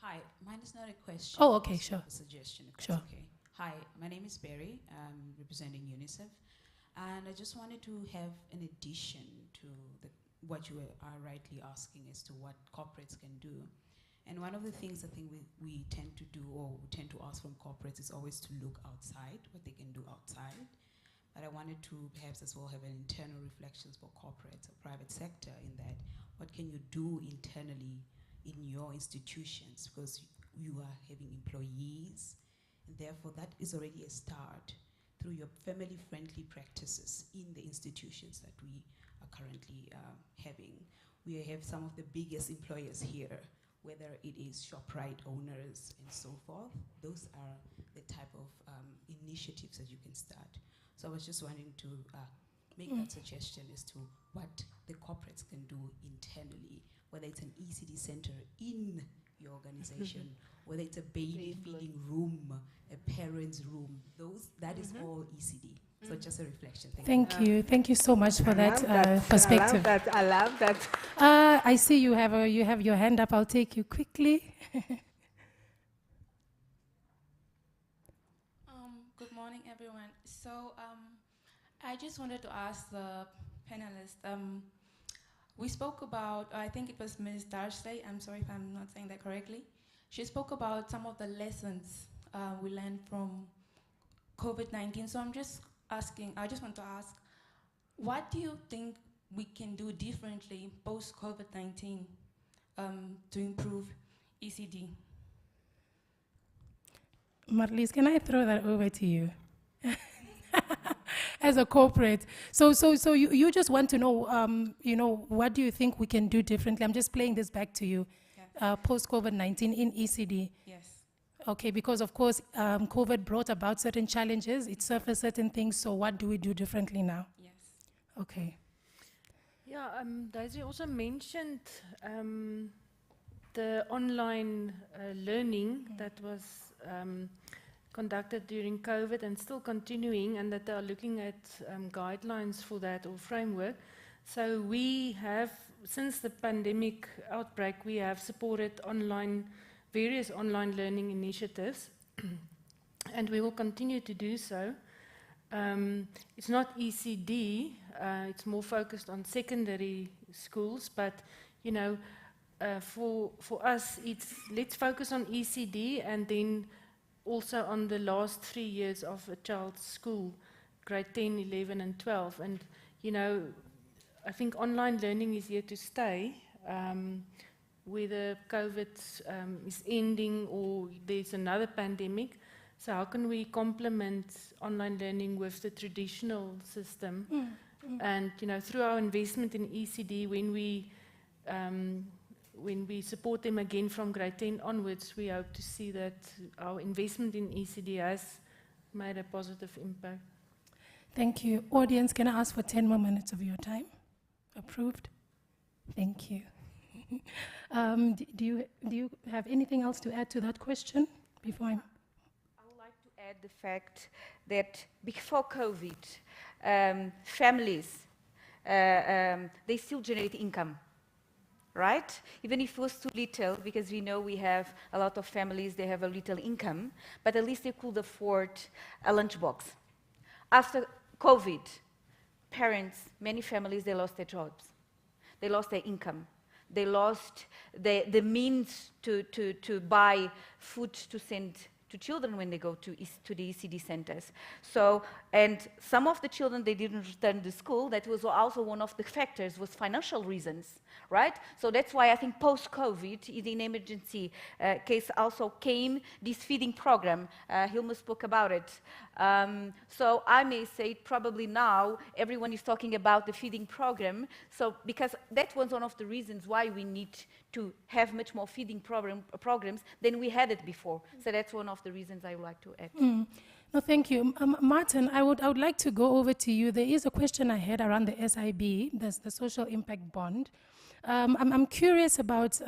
Hi, mine is not a question. Oh, okay, sure. A suggestion, if sure. That's okay. Hi, my name is Barry. I'm representing UNICEF, and I just wanted to have an addition to what you are rightly asking as to what corporates can do. And one of the things I think we tend to do, or we tend to ask from corporates, is always to look outside, what they can do outside. But I wanted to perhaps as well have an internal reflections for corporates or private sector, in that what can you do internally in your institutions, because you are having employees, and therefore that is already a start through your family-friendly practices in the institutions that we are currently having. We have some of the biggest employers here, whether it is ShopRite owners and so forth. Those are the type of initiatives that you can start. So I was just wanting to make that suggestion as to what the corporates can do internally, whether it's an ECD center in your organization, whether it's a baby feeding room, a parent's room, that is all ECD. So just a reflection. Thank you. Thank you so much for that perspective. I love that. I see you have your hand up. I'll take you quickly. Good morning, everyone. So I just wanted to ask the panelists. We spoke about, I think it was Ms. Darsley, I'm sorry if I'm not saying that correctly. She spoke about some of the lessons we learned from COVID-19. So I'm just asking, I just want to ask, what do you think we can do differently post-COVID-19 to improve ECD? Marlies, can I throw that over to you? As a corporate. So you just want to know, what do you think we can do differently? I'm just playing this back to you. Yes. Post-COVID-19 in ECD. Yes. Okay, because of course, COVID brought about certain challenges. It surfaced certain things. So what do we do differently now? Yes. Okay. Yeah, Daisy also mentioned the online learning that was conducted during COVID and still continuing, and that they are looking at guidelines for that or framework. So we have, since the pandemic outbreak, we have supported various online learning initiatives, and we will continue to do so. It's not ECD, it's more focused on secondary schools, but you know, for us, let's focus on ECD and then also on the last 3 years of a child's school, grade 10, 11, and 12. And you know, I think online learning is here to stay, whether COVID is ending or there's another pandemic. So how can we complement online learning with the traditional system? And you know, through our investment in ECD, when we support them again from grade 10 onwards, we hope to see that our investment in ECD has made a positive impact. Thank you. Audience, can I ask for 10 more minutes of your time? Approved? Thank you. Do you have anything else to add to that question before I'm... Add the fact that before COVID, families, they still generate income, right? Even if it was too little, because we know we have a lot of families, they have a little income, but at least they could afford a lunchbox. After COVID, parents, many families, they lost their jobs. They lost their income. They lost the means to buy food to send to children when they go to the ECD centers. So, and some of the children, they didn't return to school. That was also one of the factors, was financial reasons, right? So that's why I think post-COVID, in the emergency case also came this feeding program. Hilma spoke about it. So I may say probably now everyone is talking about the feeding program. So because that was one of the reasons why we need to have much more feeding programs than we had it before. So that's one of the reasons I would like to add. No, thank you. Martin, I would like to go over to you. There is a question I had around the SIB, the Social Impact Bond. I'm curious about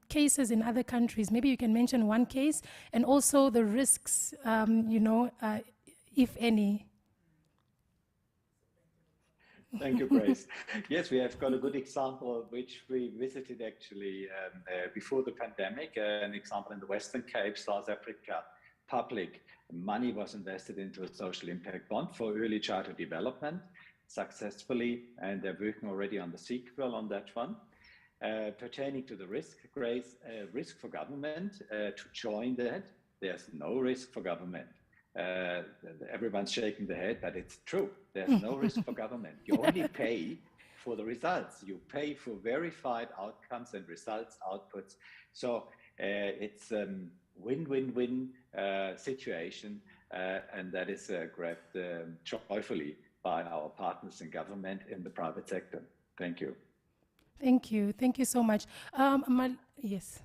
cases in other countries. Maybe you can mention one case, and also the risks, you know, if any. Thank you, Grace. Yes, we have got a good example which we visited actually before the pandemic, an example in the Western Cape, South Africa. Public money was invested into a social impact bond for early childhood development successfully, and they're working already on the sequel on that one. Pertaining to the risk, Grace, risk for government to join that, there's no risk for government. Everyone's shaking their head, but it's true. There's no risk for government. You only pay for the results. You pay for verified outcomes and results, outputs. So it's a win-win-win situation, and that is grabbed joyfully by our partners in government and the private sector. Thank you. Thank you. Thank you so much. Yes.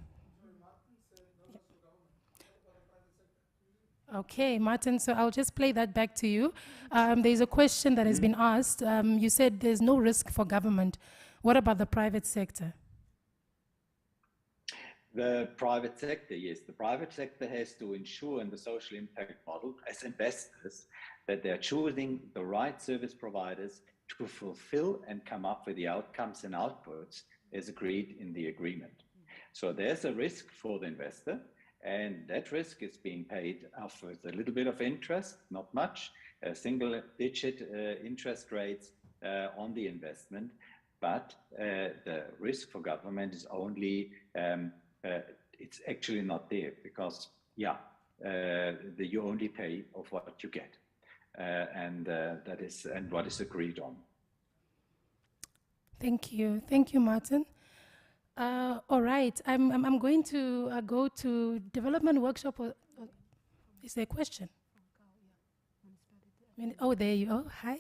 Okay, Martin, so I'll just play that back to you. There's a question that has been asked. You said there's no risk for government. What about the private sector? The private sector, yes. The private sector has to ensure in the social impact model as investors that they're choosing the right service providers to fulfill and come up with the outcomes and outputs as agreed in the agreement. So there's a risk for the investor, and that risk is being paid off with a little bit of interest, not much, single-digit interest rates on the investment, but the risk for government is only, it's actually not there because, yeah, you only pay of what you get, and that is and what is agreed on. Thank you, Martin. All right, I'm going to go to development workshop. Is there a question? Oh, there you are. Hi.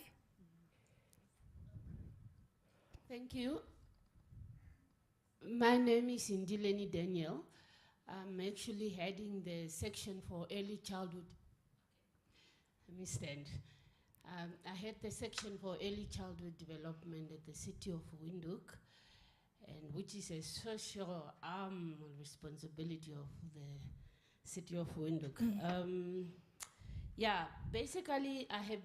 Thank you. My name is Indileni Daniel. I'm actually heading the section for early childhood. Let me stand. I head the section for early childhood development at the city of Windhoek, and which is a social responsibility of the city of Windhoek. Yeah, basically I have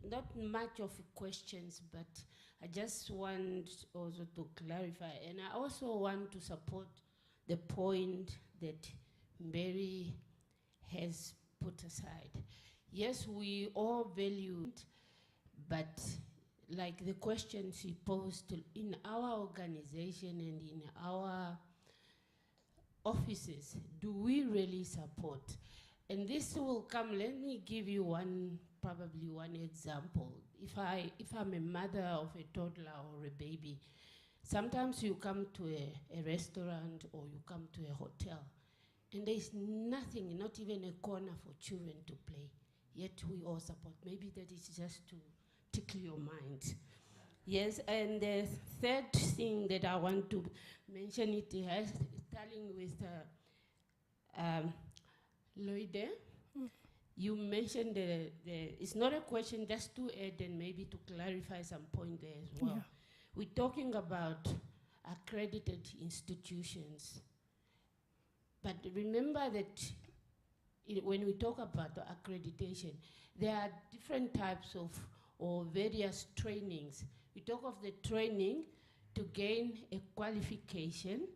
not much of questions, but I just want also to clarify, and I also want to support the point that Mary has put aside. Yes, we all value it, but like the questions she posed in our organization and in our offices, do we really support? And this will come, let me give you probably one example. If I'm a mother of a toddler or a baby, sometimes you come to a restaurant or you come to a hotel, and there's nothing, not even a corner for children to play, yet we all support. Maybe that is just to tickle your mind. Yes, and the third thing that I want to mention, it has dealing with Lloyd. You mentioned it's not a question, just to add and maybe to clarify some point there as well. Yeah. We're talking about accredited institutions. But remember that when we talk about the accreditation, there are different types of or various trainings. We talk of the training to gain a qualification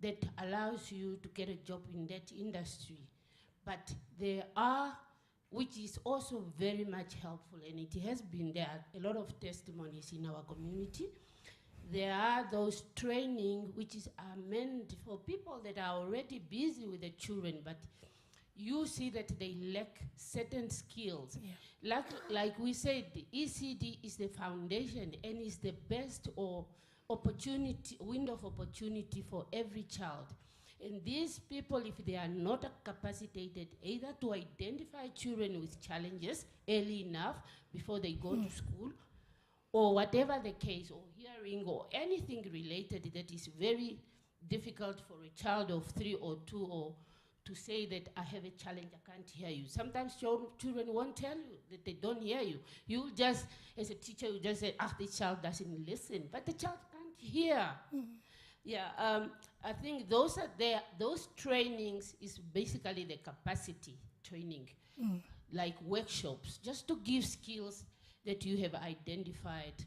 that allows you to get a job in that industry. But there are, which is also very much helpful, and it has been there, a lot of testimonies in our community. There are those training which are meant for people that are already busy with the children, but you see that they lack certain skills. Yeah. Like we said, the ECD is the foundation and is the best window of opportunity for every child. And these people, if they are not capacitated either to identify children with challenges early enough before they go to school, or whatever the case, or hearing, or anything related that is very difficult for a child of 3 or 2 or to say that I have a challenge, I can't hear you. Sometimes children won't tell you that they don't hear you. You just, as a teacher, you just say, this child doesn't listen, but the child can't hear. Yeah, I think those trainings is basically the capacity training, like workshops, just to give skills that you have identified.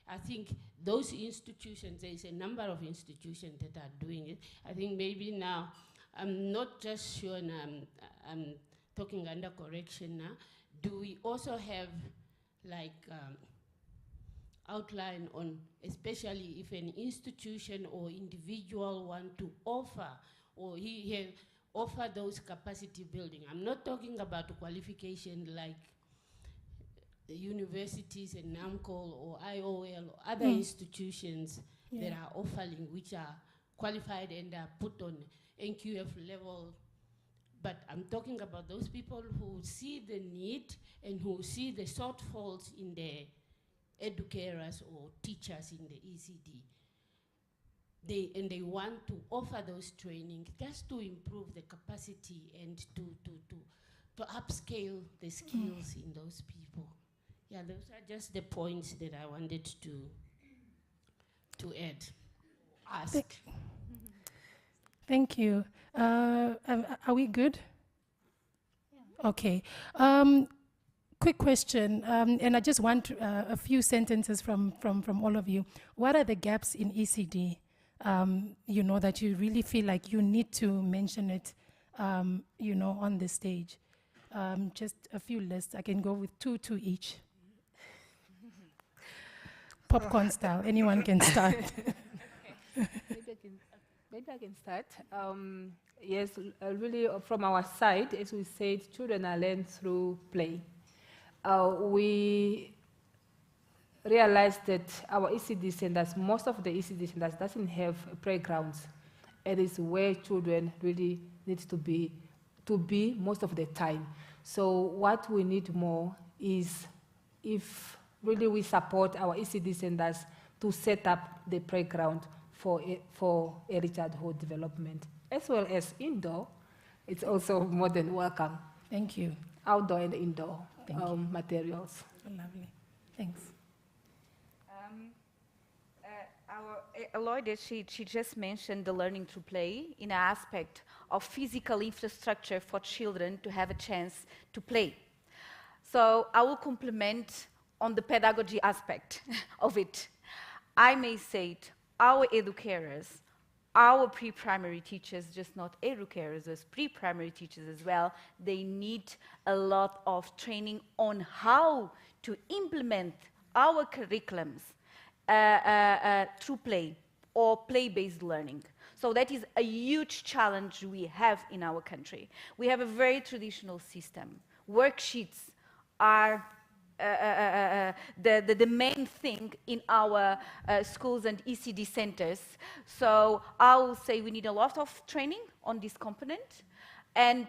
I think those institutions, there is a number of institutions that are doing it. I think maybe now, I'm not just sure, and I'm talking under correction now, do we also have like outline on, especially if an institution or individual want to offer, or offer those capacity building. I'm not talking about qualification like the universities and NAMCO or IOL or other institutions that are offering, which are qualified and are put on NQF level. But I'm talking about those people who see the need and who see the shortfalls in the educators or teachers in the ECD. They want to offer those training just to improve the capacity and to upscale the skills in those people. Yeah, those are just the points that I wanted to ask. Thank you. Are we good? Yeah. Okay. Quick question, and I just want a few sentences from all of you. What are the gaps in ECD, that you really feel like you need to mention it, on the stage? Just a few lists. I can go with two each. Popcorn style. Anyone can start. Maybe I can start. Yes, really from our side, as we said, children are learned through play. We realized that our ECD centers, most of the ECD centers doesn't have playgrounds. It is where children really need to be most of the time. So what we need more is if really we support our ECD centers to set up the playground for early childhood development, as well as indoor. It's also more than welcome. Thank you. Outdoor and indoor materials. Lovely. Thanks. Aloyde, she just mentioned the learning through play in an aspect of physical infrastructure for children to have a chance to play So I will complement on the pedagogy aspect of it. I may say it, our educators, our pre-primary teachers, just not educators, as pre-primary teachers as well, they need a lot of training on how to implement our curriculums through play or play-based learning. So that is a huge challenge we have in our country. We have a very traditional system. Worksheets are the main thing in our schools and ECD centers. So I will say we need a lot of training on this component. And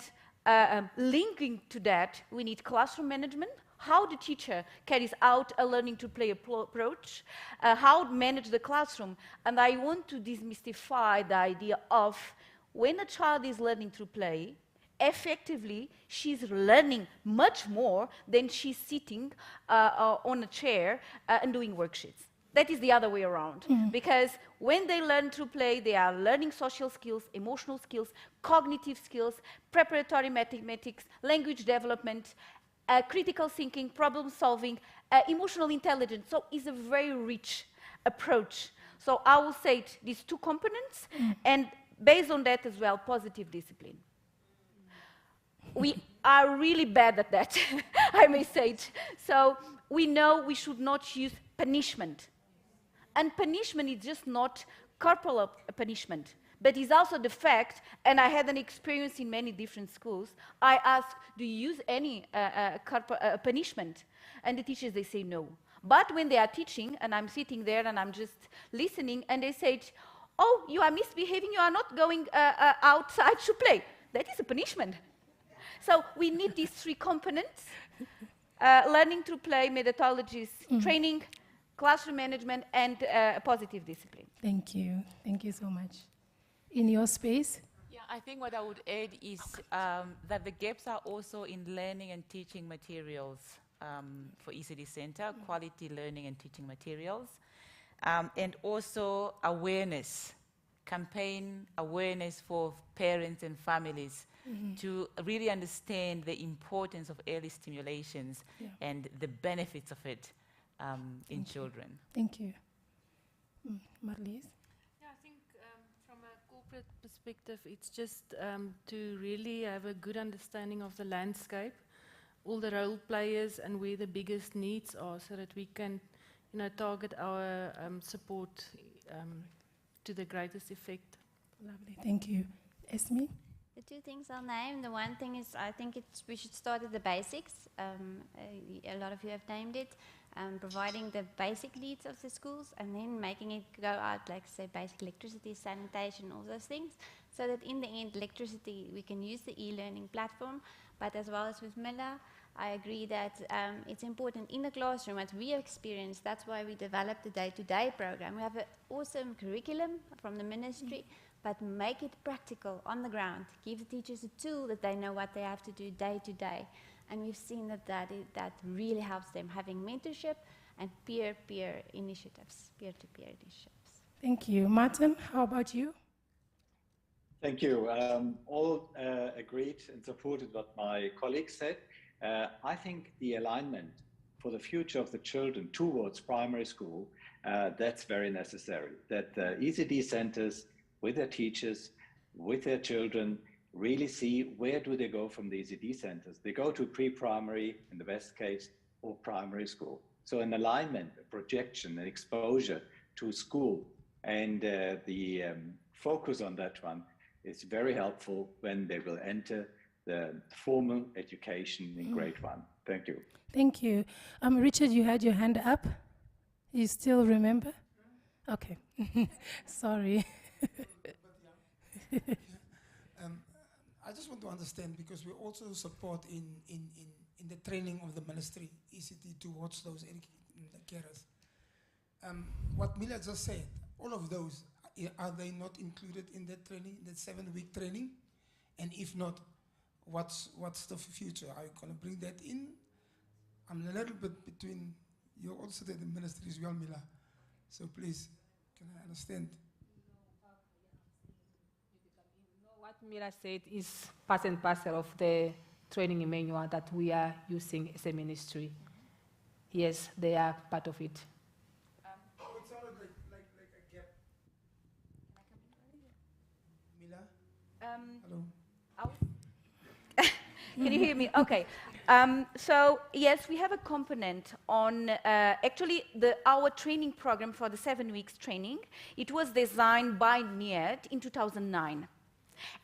linking to that, we need classroom management, how the teacher carries out a learning to play approach, how to manage the classroom. And I want to demystify the idea of when a child is learning through play, effectively, she's learning much more than she's sitting on a chair and doing worksheets. That is the other way around. Because when they learn through play, they are learning social skills, emotional skills, cognitive skills, preparatory mathematics, language development, critical thinking, problem solving, emotional intelligence. So it's a very rich approach. So I will say these two components, and based on that as well, positive discipline. We are really bad at that, I may say it. So we know we should not use punishment. And punishment is just not corporal punishment, but is also the fact, and I had an experience in many different schools, I asked, do you use any punishment? And the teachers, they say no. But when they are teaching, and I'm sitting there and I'm just listening, and they say, oh, you are misbehaving, you are not going outside to play. That is a punishment. So we need these three components, learning through play, methodologies, training, classroom management, and positive discipline. Thank you. Thank you so much. In your space? Yeah, I think what I would add is that the gaps are also in learning and teaching materials for ECD Center, quality learning and teaching materials, and also awareness, campaign awareness for parents and families to really understand the importance of early stimulations and the benefits of it in children. Thank you. Marlies? Yeah, I think from a corporate perspective, it's just to really have a good understanding of the landscape, all the role players and where the biggest needs are, so that we can, target our support to the greatest effect. Lovely, thank you. Esme? The two things I'll name, the one thing is I think we should start at the basics. A lot of you have named it. Providing the basic needs of the schools and then making it go out, like say basic electricity, sanitation, all those things, so that in the end electricity, we can use the e-learning platform, but as well as with Miller, I agree that it's important in the classroom, what we experienced, that's why we developed the day-to-day program. We have an awesome curriculum from the ministry, but make it practical on the ground. Give the teachers a tool that they know what they have to do day to day. And we've seen that really helps them, having mentorship and peer-peer initiatives, peer-to-peer initiatives. Thank you. Martin, how about you? Thank you. All agreed and supported what my colleagues said. I think the alignment for the future of the children towards primary school, that's very necessary. That the ECD centers with their teachers, with their children, really see where do they go from the ECD centers. They go to pre-primary, in the best case, or primary school. So an alignment, a projection, an exposure to school, and the focus on that one is very helpful when they will enter the formal education in grade 1. Thank you. Thank you. Richard, you had your hand up. You still remember? Okay. Sorry. I just want to understand, because we also support in the training of the ministry, ECT, towards those carers. What Mila just said, all of those, are they not included in that training, that 7-week training? And if not, what's the future? Are you going to bring that in? I'm a little bit between, you also did the ministry as well, Mila. So please, can I understand? What Mira said is part and parcel of the training manual that we are using as a ministry. Yes, they are part of it. It sounded like a gap. Mila? Hello. Can you hear me? Okay. So yes, we have a component on actually our training program for the 7 weeks training. It was designed by NIED in 2009.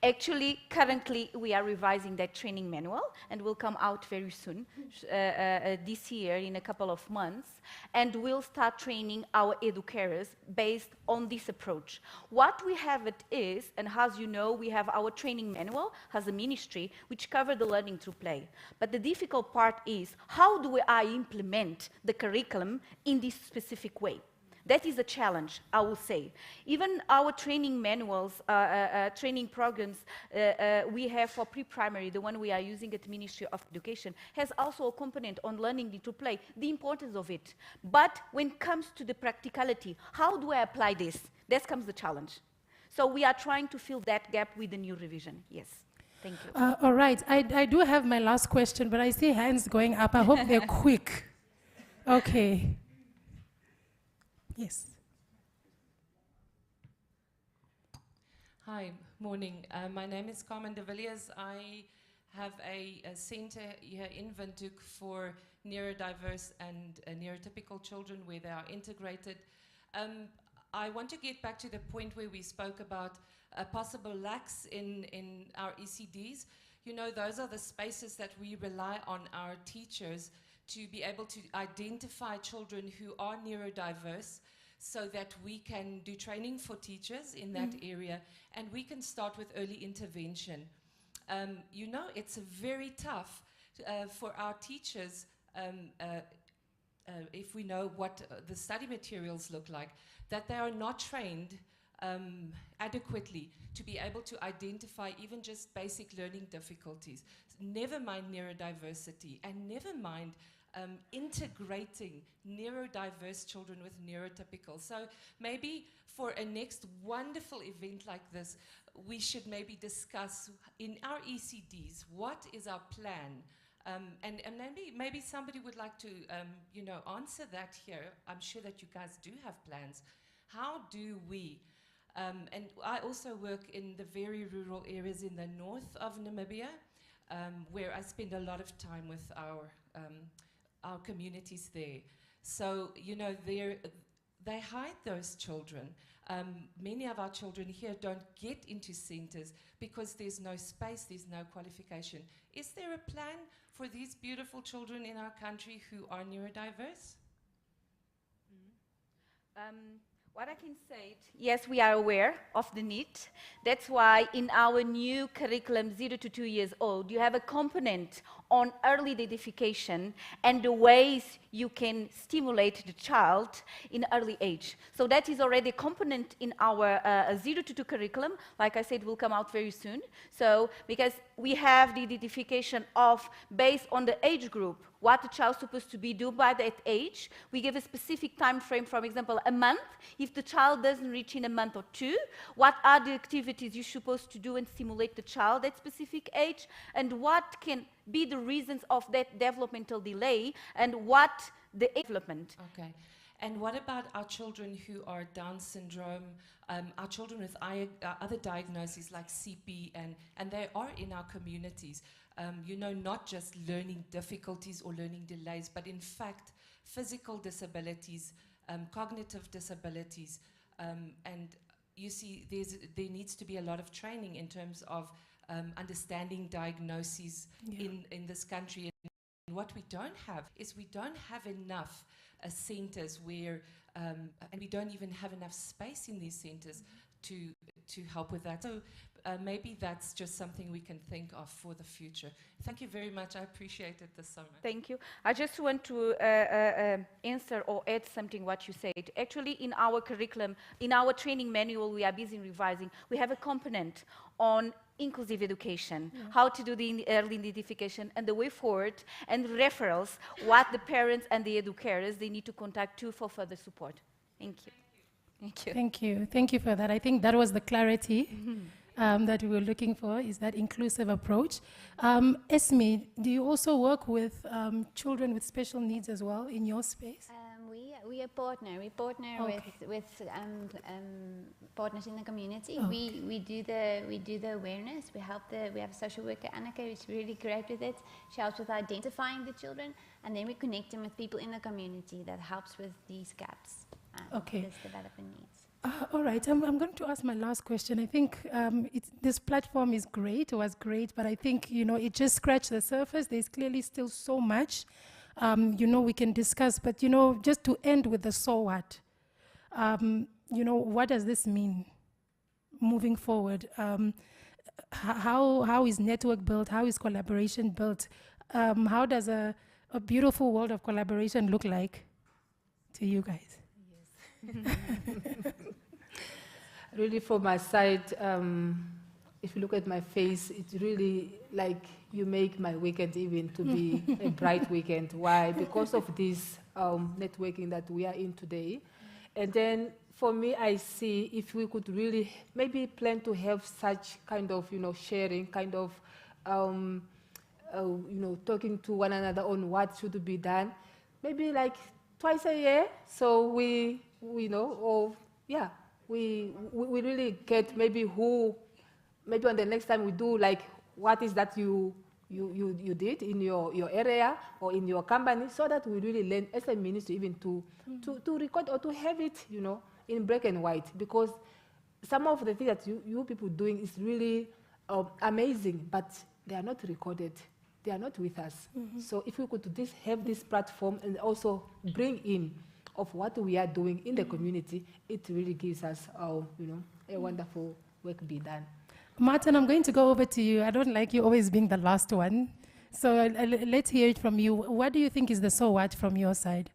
Actually, currently, we are revising that training manual, and will come out very soon, this year, in a couple of months, and we'll start training our educators based on this approach. What we have it is, and as you know, we have our training manual as a ministry, which covers the learning through play. But the difficult part is, how do I implement the curriculum in this specific way? That is a challenge, I will say. Even our training manuals, training programs we have for pre-primary, the one we are using at the Ministry of Education, has also a component on learning to play, the importance of it. But when it comes to the practicality, how do I apply this? That comes the challenge. So we are trying to fill that gap with the new revision, yes. Thank you. All right, I do have my last question, but I see hands going up. I hope they're quick. Okay. Yes. Hi, morning. My name is Carmen de Villiers. I have a center here in Windhoek for neurodiverse and neurotypical children where they are integrated. I want to get back to the point where we spoke about possible lacks in our ECDs. You know, those are the spaces that we rely on our teachers to be able to identify children who are neurodiverse so that we can do training for teachers in that area, and we can start with early intervention. You know, it's very tough for our teachers, if we know what the study materials look like, that they are not trained adequately to be able to identify even just basic learning difficulties, never mind neurodiversity, and never mind integrating neurodiverse children with neurotypical. So maybe for a next wonderful event like this, we should maybe discuss in our ECDs, what is our plan? And maybe somebody would like to you know, answer that here. I'm sure that you guys do have plans. How do we, and I also work in the very rural areas in the north of Namibia, where I spend a lot of time with our communities there. So, you know, they hide those children. Many of our children here don't get into centers because there's no space, there's no qualification. Is there a plan for these beautiful children in our country who are neurodiverse? What I can say, yes, we are aware of the need. That's why in our new curriculum, 0 to 2 years old, you have a component on early identification and the ways you can stimulate the child in early age. So that is already a component in our 0 to 2 curriculum. Like I said, will come out very soon. So because we have the identification of, based on the age group, what the child is supposed to be do by that age. We give a specific time frame, for example, a month. If the child doesn't reach in a month or two, what are the activities you're supposed to do and stimulate the child at specific age, and what can be the reasons of that developmental delay, and what the development. Okay. And what about our children who are Down syndrome, our children with other diagnoses like CP, and they are in our communities? You know, not just learning difficulties or learning delays, but in fact, physical disabilities, cognitive disabilities, and you see there needs to be a lot of training in terms of understanding diagnoses in this country. And what we don't have is we don't have enough centers where, and we don't even have enough space in these centers to help with that. So maybe that's just something we can think of for the future. Thank you very much. I appreciate it this summer. Thank you. I just want to answer or add something what you said. Actually, in our curriculum, in our training manual, we are busy revising. We have a component on inclusive education, how to do the early identification and the way forward, and referrals, what the parents and the educators, they need to contact to for further support. Thank you. Thank you. Thank you. Thank you for that. I think that was the clarity. that we were looking for, is that inclusive approach. Esme, do you also work with children with special needs as well in your space? We are partner. We partner with partners in the community. Okay. We do the awareness. We have a social worker Annika who's really great with it. She helps with identifying the children, and then we connect them with people in the community that helps with these gaps. This development needs. All right, I'm going to ask my last question. I think this platform is great, was great, but I think, it just scratched the surface. There's clearly still so much, we can discuss, but, just to end with the so what, what does this mean moving forward? How is network built? How is collaboration built? How does a beautiful world of collaboration look like to you guys? Really, from my side, if you look at my face, it's really like you make my weekend even to be a bright weekend. Why? Because of this networking that we are in today. And then for me, I see if we could really maybe plan to have such kind of, sharing, kind of, talking to one another on what should be done, maybe like twice a year. So we really get maybe on the next time we do, like, what is that you did in your area or in your company, so that we really learn as a ministry even to record or to have it, in black and white, because some of the things that you people doing is really amazing, but they are not recorded. They are not with us. So if we could have this platform and also bring in of what we are doing in the community, it really gives us, a wonderful work be done. Martin, I'm going to go over to you. I don't like you always being the last one. So let's hear it from you. What do you think is the so what from your side?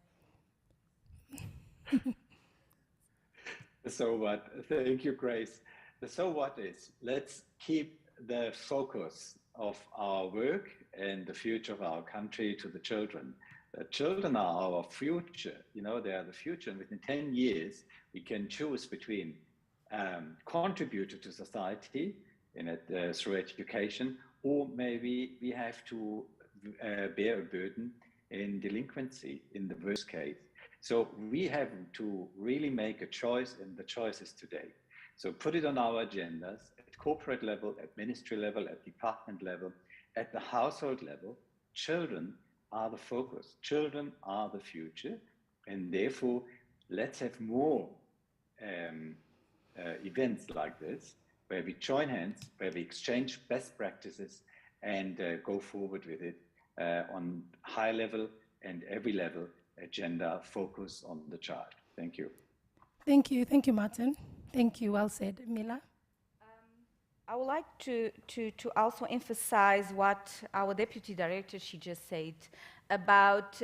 The so what, thank you, Grace. The so what is, let's keep the focus of our work and the future of our country to the children. The children are our future, they are the future, and within 10 years, we can choose between contributor to society through education, or maybe we have to bear a burden in delinquency in the worst case. So we have to really make a choice, and the choice is today. So put it on our agendas at corporate level, at ministry level, at department level, at the household level. Children are the focus. Children are the future, and therefore let's have more events like this, where we join hands, where we exchange best practices, and go forward with it on high level and every level agenda focus on the child. Thank you. Thank you, Martin. Thank you, well said. Mila? I would like to also emphasize what our Deputy Director, she just said, about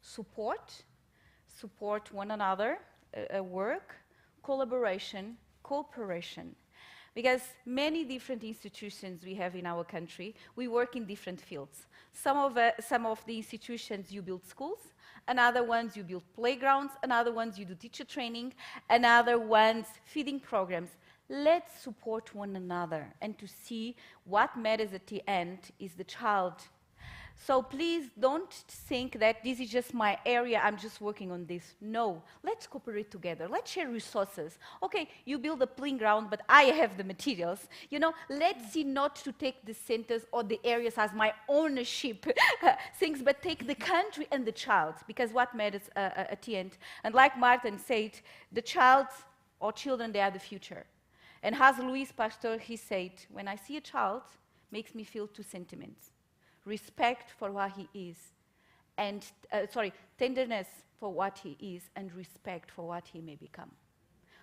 support one another, work, collaboration, cooperation. Because many different institutions we have in our country, we work in different fields. Some of the institutions, you build schools, another ones you build playgrounds, another ones you do teacher training, another ones feeding programs. Let's support one another and to see what matters at the end is the child. So please don't think that this is just my area, I'm just working on this. No, let's cooperate together. Let's share resources. Okay, you build a playground, but I have the materials. Let's see not to take the centers or the areas as my ownership things, but take the country and the child, because what matters at the end. And like Martin said, the child or children, they are the future. And as Luis Pastor, he said, when I see a child, makes me feel two sentiments. Respect for what he is, and tenderness for what he is, and respect for what he may become.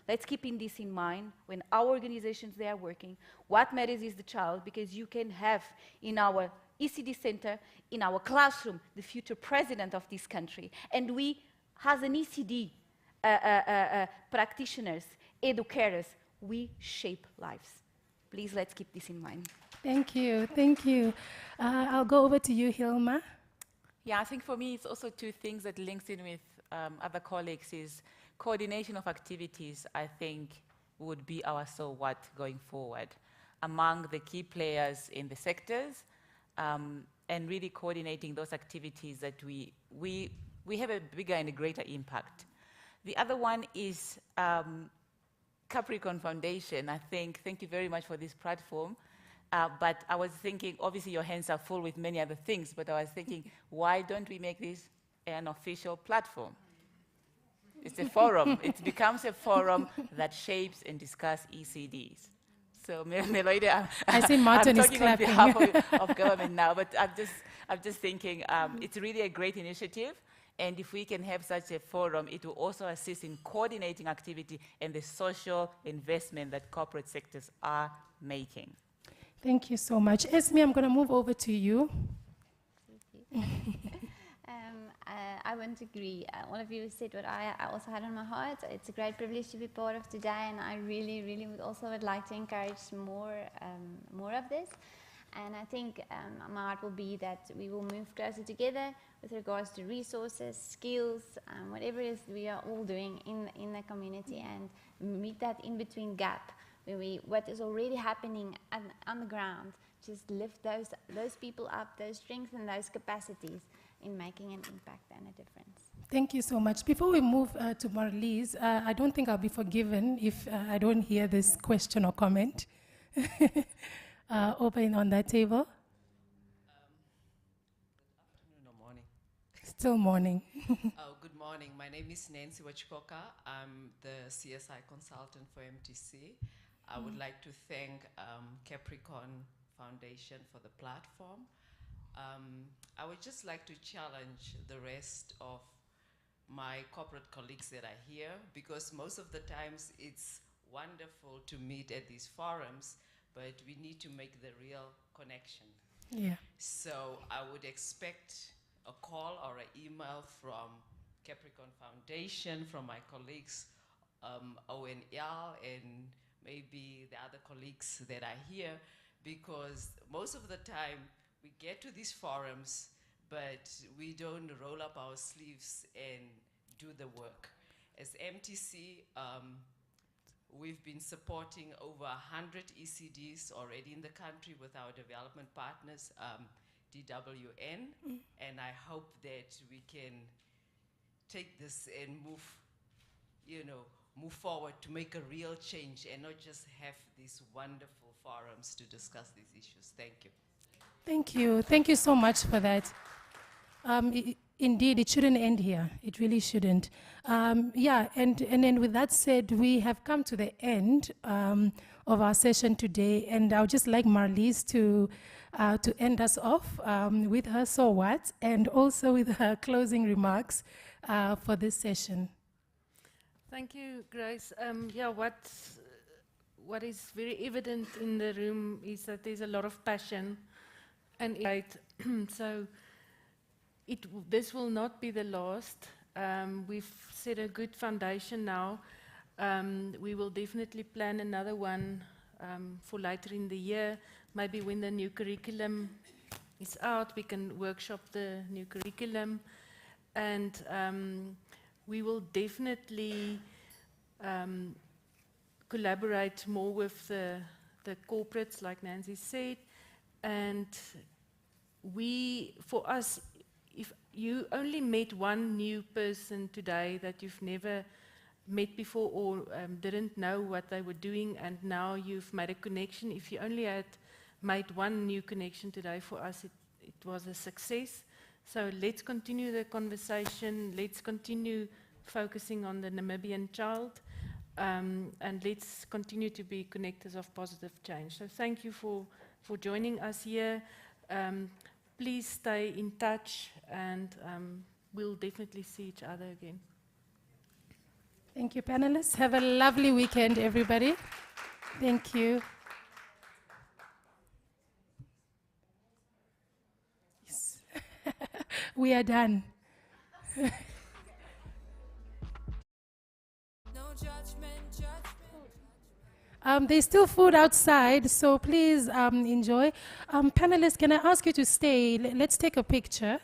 Let's keep this in mind when our organizations, they are working. What matters is the child, because you can have in our ECD center, in our classroom, the future president of this country. And we, as an ECD practitioners, educators, we shape lives. Please, let's keep this in mind. Thank you. I'll go over to you, Hilma. Yeah, I think for me it's also two things that links in with other colleagues is coordination of activities, I think, would be our so what going forward among the key players in the sectors, and really coordinating those activities that we have a bigger and a greater impact. The other one is Capricorn Foundation. I think, thank you very much for this platform. But I was thinking, obviously your hands are full with many other things, but I was thinking, why don't we make this an official platform? It's a forum. It becomes a forum that shapes and discusses ECDs. So, Meloide, I see Martin I'm is talking on clapping. behalf of government now, but I'm just thinking it's really a great initiative. And if we can have such a forum, it will also assist in coordinating activity and the social investment that corporate sectors are making. Thank you so much. Esme, I'm going to move over to you. I wouldn't agree. All of you said what I also had on my heart. It's a great privilege to be part of today, and I really, really would like to encourage more of this. And I think my heart will be that we will move closer together with regards to resources, skills, whatever it is we are all doing in the community, and meet that in-between gap where what is already happening on the ground, just lift those people up, those strengths and those capacities in making an impact and a difference. Thank you so much. Before we move to Marlies, I don't think I'll be forgiven if I don't hear this question or comment. Open on that table. Good afternoon or morning? Still morning. Good morning. My name is Nancy Wachikoka. I'm the CSI consultant for MTC. I would like to thank Capricorn Foundation for the platform. I would just like to challenge the rest of my corporate colleagues that are here, because most of the times it's wonderful to meet at these forums, but we need to make the real connection. Yeah. So I would expect a call or an email from Capricorn Foundation, from my colleagues, ONL, and maybe the other colleagues that are here, because most of the time we get to these forums, but we don't roll up our sleeves and do the work. As MTC, we've been supporting over 100 ECDs already in the country with our development partners, DWN, and I hope that we can take this and move forward to make a real change and not just have these wonderful forums to discuss these issues. Thank you. Thank you. Thank you so much for that. Indeed, it shouldn't end here. It really shouldn't. Yeah, and then with that said, we have come to the end of our session today, and I would just like Marlies to end us off with her so what, and also with her closing remarks for this session. Thank you, Grace. Yeah, what is very evident in the room is that there's a lot of passion and so this will not be the last. We've set a good foundation now. We will definitely plan another one for later in the year. Maybe when the new curriculum is out, we can workshop the new curriculum. And we will definitely collaborate more with the corporates, like Nancy said. And for us, if you only met one new person today that you've never met before or didn't know what they were doing, and now you've made a connection, if you only had made one new connection today, for us it was a success. So let's continue the conversation, let's continue focusing on the Namibian child, and let's continue to be connectors of positive change. So thank you for joining us here. Please stay in touch, and we'll definitely see each other again. Thank you, panelists. Have a lovely weekend, everybody. Thank you. Yes. We are done. There's still food outside, so please enjoy. Panelists, can I ask you to stay? Let's take a picture.